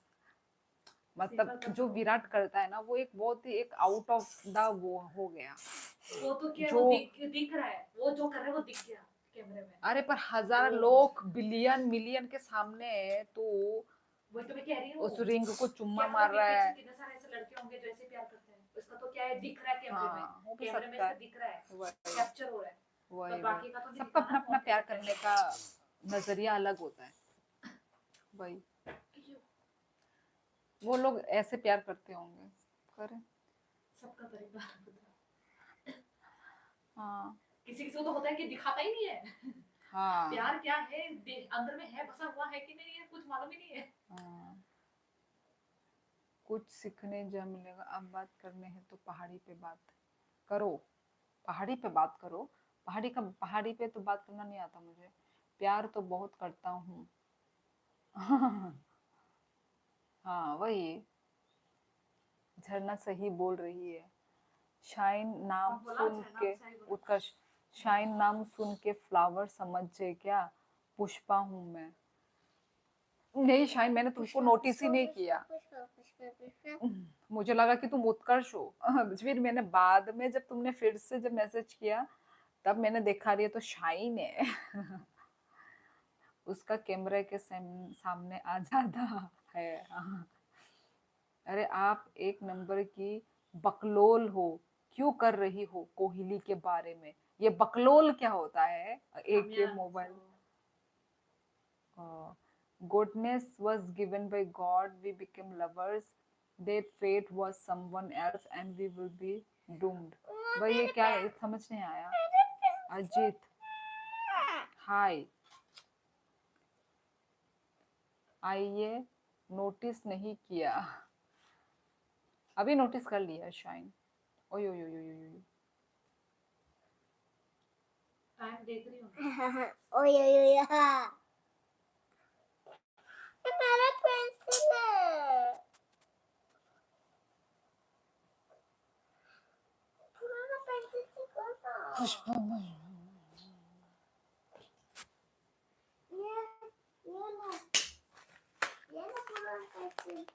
मतलब जो विराट करता है ना, वो एक बहुत ही एक आउट ऑफ द वो हो गया। वो तो क्या, जो वो दिख रहा है, वो जो कर रहा है वो दिख गया। कैमरे में। अरे पर हजार लोग बिलियन मिलियन के सामने तो वही तो मैं कह रही हूँ। उस रिंग को चुम्मा क्या मार पता रहा है। कितने सारे ऐसे लड़के होंगे जो ऐसे प्यार करते हैं, उसका तो क्या है, दिख रहा है कैमरे में, हाँ, हो भी कैमरे में सकता से है। दिख रहा है, वही कैप्चर हो रहा है, वही पर बाकी का तो नहीं सबका दिखा अपना ना अपना कौन प्यार कैसे करने का नजरिया अलग होता है। वही क्यों? वो लोग ऐसे प्यार करते होंगे, करें। सबका परिवार हाँ किसी किसी को तो होता है कि दिखाता ही नहीं है हाँ प्यार क्या है, अंदर में है, बसा हुआ है कि नहीं है, कुछ मालूम ही नहीं है। हाँ। कुछ सीखने जा मिलेगा। अब बात करने हैं तो पहाड़ी पे बात करो। पहाड़ी पे बात करो। पहाड़ी पे तो बात करना नहीं आता मुझे। प्यार तो बहुत करता हूँ। हाँ वही। झरना सही बोल रही है। शाइन नाम कौन बोला? सुन झरना के सही बोला। उत्कर्ष। शाइन नाम सुन के फ्लावर समझे क्या? पुष्पा हूँ मैं। नहीं शाइन, मैंने तुमको नोटिस ही नहीं किया। मुझे लगा कि तुम उत्कर्ष हो। फिर मैंने बाद में जब तुमने फिर से जब मैसेज किया तब मैंने देखा रही है तो शाइन है। उसका कैमरे के सामने आ जाता है। अरे आप एक नंबर की बकलोल हो। क्यों कर रही हो कोहली के बारे में? ये बकलोल क्या होता है? एक ये mobile. Goodness was given by God, we became lovers. Their fate was someone else and we will be doomed. भाई ये क्या है? समझ नहीं आया। अजीत हाय। आइए नोटिस नहीं किया। अभी नोटिस कर लिया शाइन। ओयो यो यो यो यो। टाइम देख रही हूँ। ओए ओए ओए हाँ। ये मेरा पेंसिल है। पुराना पेंसिल से कौन सा? पुष्पा ये लो। ये लो पुराना पेंसिल।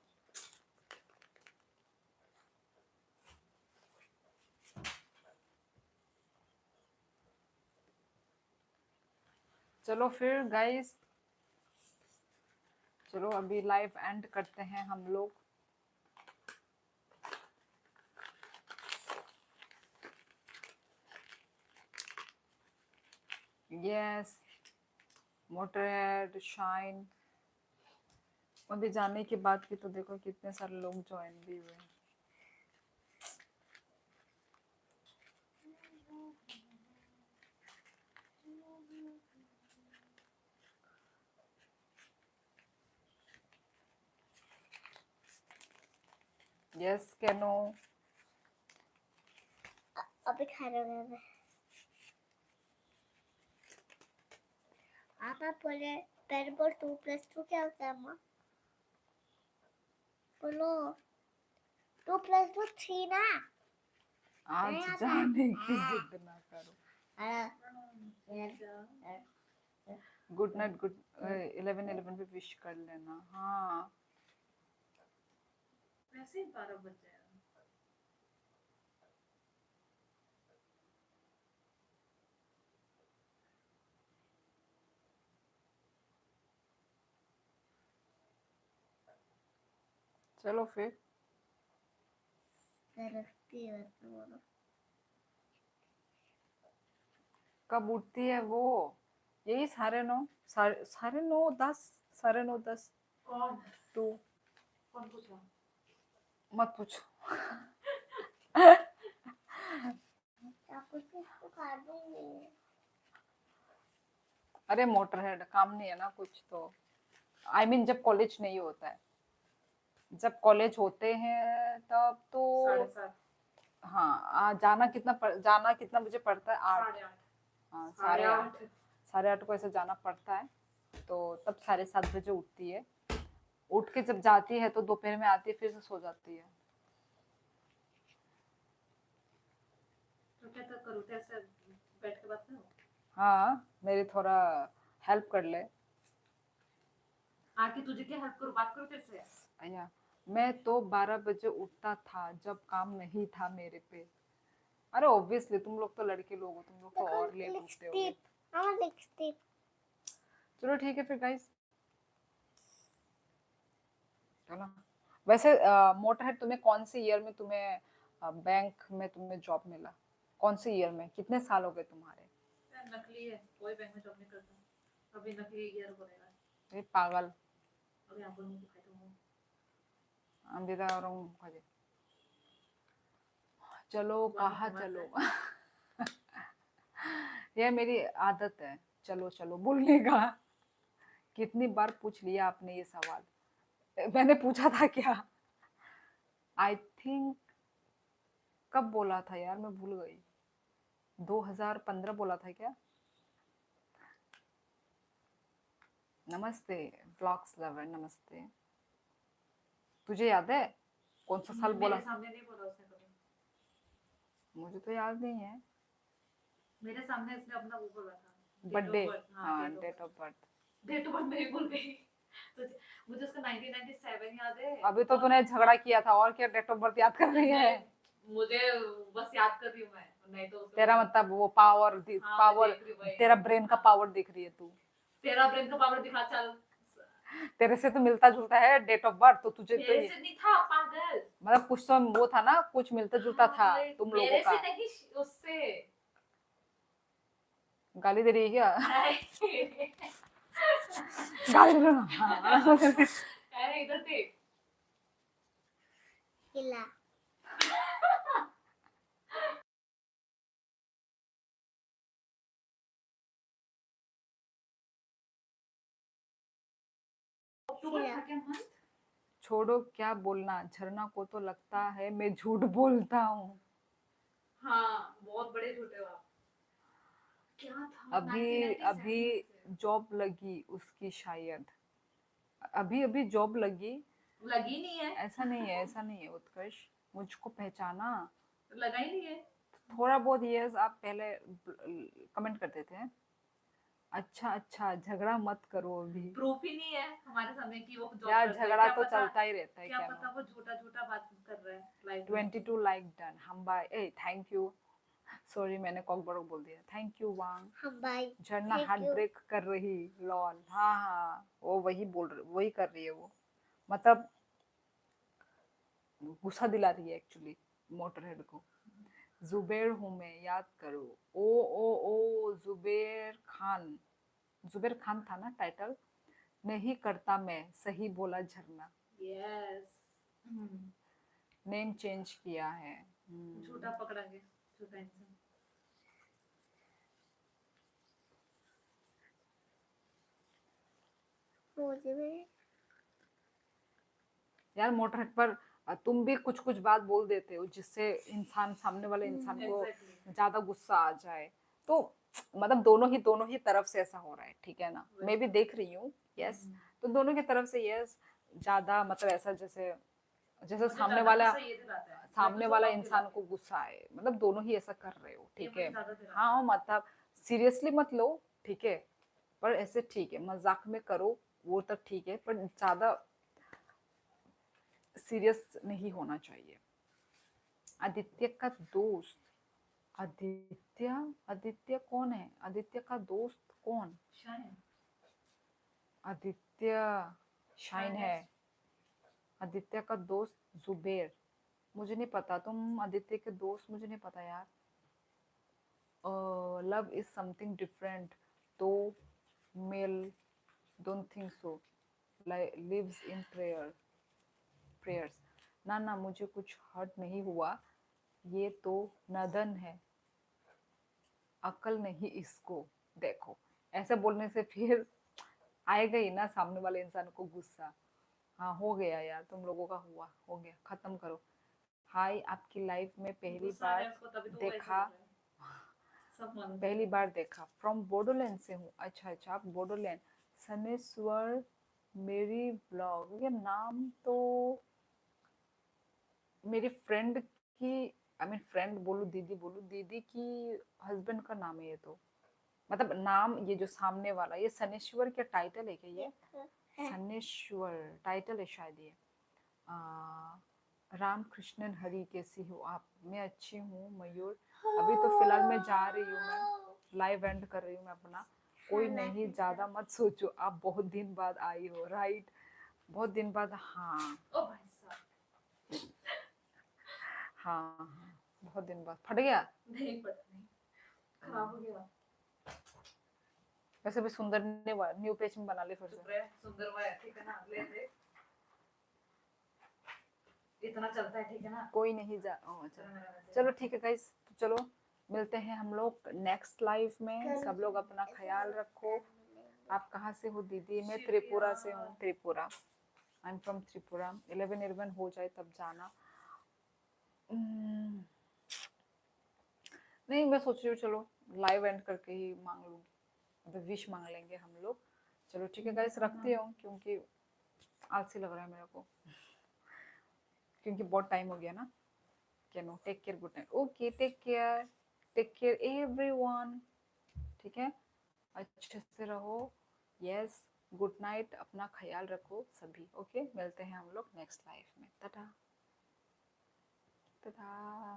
चलो फिर गाइस, चलो अभी लाइव एंड करते हैं हम लोग। Yes motorhead shine. अभी जाने के बाद भी तो देखो कितने सारे लोग ज्वाइन भी हुए। Yes canoe. अभी खा रहा हूँ मैं। आप बोले पहले बोल 2+2 क्या होता है अम्मा? बोलो 2+2 3 ना। आज नहीं आता। जाने की जिद ना करो। Good night. गुड 11 पे विश कर लेना। हाँ वैसे ही 12 बज जाएगा। चलो फिर। रखती है वैसे बोलो। कब उठती है वो? यही 9:30 9:30 9:30 कौन? तू कौन पूछा? मत पूछो। आपको इसको खा दूंगी। अरे मोटरहेड काम नहीं है ना कुछ तो। आई मीन जब कॉलेज नहीं होता है। जब कॉलेज होते हैं तब तो 7:30। हाँ जाना कितना मुझे पड़ता है? 8। 8:30। हाँ 8:30। 8:30 को ऐसे जाना पड़ता है। तो तब 7:30 बजे उठती है। उठ के जब जाती है तो दोपहर में आती है फिर से सो जाती है। तो क्या तो करूँ, ऐसे बैठ के बात करूँ? हाँ मेरी थोड़ा हेल्प कर ले। आके तुझे क्या हेल्प करूँ, बात करूँ तेरे से? अया मैं तो 12 बजे उठता था जब काम नहीं था मेरे पे। अरे ऑब्वियसली तुम लोग तो लड़के लोग हो, तुम लोग तो और लेट उठते होगे। I'm लिपस्टिक चलो ठीक है फिर गाइस, चलो। वैसे मोटरहेड, तुम्हें कौन से ईयर में तुम्हें बैंक में तुम्हें जॉब मिला? कौन से ईयर में? कितने साल हो गए तुम्हारे? नकली है, कोई बैंक में जॉब नहीं करता, अभी नकली ईयर करेगा। ये पागल, अभी आप लोगों को कहता हूँ अभी तो और हूँ, खोजे। चलो कहाँ चलो? ये मेरी आदत है, चलो चलो बोलने का। कितनी बार पूछ लिया आपने ये सवाल? मैंने पूछा था क्या? आई थिंक कब बोला था यार, मैं भूल गई। 2015 बोला था क्या? नमस्ते ब्लॉग्स लवर, नमस्ते। तुझे याद है कौन सा साल बोला? मेरे सामने नहीं बोला उसने कभी। मुझे तो याद नहीं है। मेरे सामने इसने अपना वो बोला था, बर्थडे, हाँ, date of birth. Date of birth मैं ही भूल गई। तो मुझे उसका 1997 याद है। अभी तो तूने झगड़ा किया था, और क्या डेट ऑफ बर्थ याद कर रही है? मुझे बस याद कर रही हूँ मैं, नहीं तो उसको तेरा मतलब वो पावर, हाँ, पावर, देख रही हूँ वही। तेरा ब्रेन का हाँ। पावर देख रही है तू। तेरा ब्रेन का पावर दिखा चल। तेरे से तो मिलता जुलता है डेट ऑफ बर्थ, तो तुझे तो मेरे से नहीं था पागल। मतलब कुछ तो वो था ना, कुछ मिलता जुलता था हाँ, तुम लोगों मेरे का। से नहीं, उससे। गाली दे रही है क्या? नहीं। गाली दे रहा। अरे इधर देख। हिला अक्टूबर था क्या मंथ? छोड़ो क्या बोलना, झरना को तो लगता है मैं झूठ बोलता हूँ। हाँ, बहुत बड़े झूठे हो आप। क्या था अभी 1997 अभी जॉब लगी उसकी शायद, अभी अभी जॉब लगी। लगी नहीं है। ऐसा नहीं है, ऐसा नहीं है उत्कर्ष, मुझको पहचाना। लगा ही नहीं है। थोड़ा बहुत यस आप पहले कमेंट करते थे। अच्छा अच्छा, झगड़ा मत करो अभी। प्रूफ ही नहीं है हमारे सामने कि वो जॉब यार करता है। झगड़ा क्या तो पता, चलता ही रहता है, क्या क्या पता नो। वो झूठा झूठा बात कर रहा है लाइव में। 22 लाइक डन, हम बाय, ए थैंक यू। सॉरी मैंने कॉकबरोक बोल दिया, थैंक यू वांग। हम बाय झरना Thank हार्ट you. ब्रेक कर रही, लॉल, हाँ हाँ वो वही बोल रही, वही कर रही है वो, मतलब गुस्सा दिला रही है एक्चुअली मोटरहेड को। जुबेर हूँ मैं, याद करो। ओ ओ ओ जुबेर खान, जुबेर खान था ना टाइटल। नहीं करता मैं, सही बोला झरना। यस। नेम चेंज किया है। झूठा पकड़ेंगे, झूठा इंसान। मुझे भी यार मोटरहेड पर तुम भी कुछ कुछ बात बोल देते हो जिससे इंसान, सामने वाले इंसान को Exactly. ज्यादा गुस्सा आ जाए। तो मतलब दोनों ही तरफ से ऐसा हो रहा है, ठीक है ना? मैं भी देख रही हूँ, यस। तो दोनों की तरफ से यस, ज्यादा मतलब ऐसा जैसे जैसे मुझे सामने ज्यादा वाला, गुस्सा ये दिलाता है, सामने मैं वाला तो कम इंसान दिलाती को हूँ। गुस्सा आए, मतलब दोनों ही ऐसा कर रहे हो, ये ठीक मुझे है? ज्यादा दिलाता है। हाँ मतलब सीरियसली मत लो, ठीक है, पर ऐसे ठीक है, मजाक में करो वो तक ठीक है, पर ज्यादा सीरियस नहीं होना चाहिए। आदित्य का दोस्त, आदित्य, आदित्य कौन है? आदित्य का दोस्त कौन? शायद आदित्य शाइन है। आदित्य का दोस्त जुबेर, मुझे नहीं पता, तुम आदित्य के दोस्त, मुझे नहीं पता यार। लव इज समथिंग डिफरेंट, तो male don't think so, lives in prayers. ना ना मुझे कुछ हर्ट नहीं हुआ, ये तो नदन है, अकल नहीं इसको। देखो ऐसे बोलने से फिर आएगा ही ना सामने वाले इंसान को गुस्सा। हाँ हो गया यार, तुम लोगों का हुआ, हो गया, खत्म करो। हाय, आपकी लाइफ में पहली गुस्सा आ रहा बार है उसको, तभी तो वो ऐसे देखा, बोल रहा है। सब मालूम पहली चलेगा। बार देखा, फ्रॉम बोडोलैंड से हूँ। अच्छा अच्छा, आप बोडोलैंड। सनेश्वर मेरी ब्लॉग, ये नाम तो मेरी फ्रेंड की, आई मीन फ्रेंड बोलूं, दीदी बोलूं, दीदी की हस्बैंड का नाम है ये तो, मतलब नाम, ये जो सामने वाला, ये सनेश्वर क्या टाइटल है क्या ये? सनेश्वर टाइटल है शायद ये। राम कृष्णन हरी, कैसी हो आप? मैं अच्छी हूँ मयूर, अभी तो फिलहाल मैं जा रही हूँ मैं लाइव एंड कर रही हूँ मैं अपना। कोई हाँ, नहीं, live ज्यादा मत सोचो, आप बहुत दिन बाद आई हो, राइट? बहुत दिन बाद, हाँ ओ भाई साहब, हाँ हाँ, बहुत दिन बाद। फट गया? नहीं पता नहीं, खराब हो गया। वैसे भी सुंदर ने न्यू पेज में बना ली फिर चुप से। रहे, सुंदर हुआ है, ठीक है ना, ले दे, इतना चलता है, ठीक है ना। कोई नहीं जा चलो मेरा मैसेज। चलो ठीक है गाइस, तो चलो मिलते हैं हम लोग नेक्स्ट लाइव में। सब लोग अपना ख्याल रखो। आप कहाँ से हो दीदी? मैं त्रिपुरा से हूँ, Tripura. I am from Tripura. 11 हो जाए तब जाना। हम्म, नहीं, मैं सोच रही हूँ चलो लाइव एंड करके ही मांग लूंगी, विश मांग लेंगे हम लोग। चलो ठीक है गाइस, रखती हूँ क्योंकि आलसी लग रहा है मेरे को, क्योंकि बहुत टाइम हो गया ना। कैनो, take care, good night. Okay, take care everyone. ठीक है, अच्छे से रहो। यस, गुड नाइट, अपना ख्याल रखो सभी। ओके, मिलते हैं हम लोग नेक्स्ट लाइफ में। टाटा टाटा।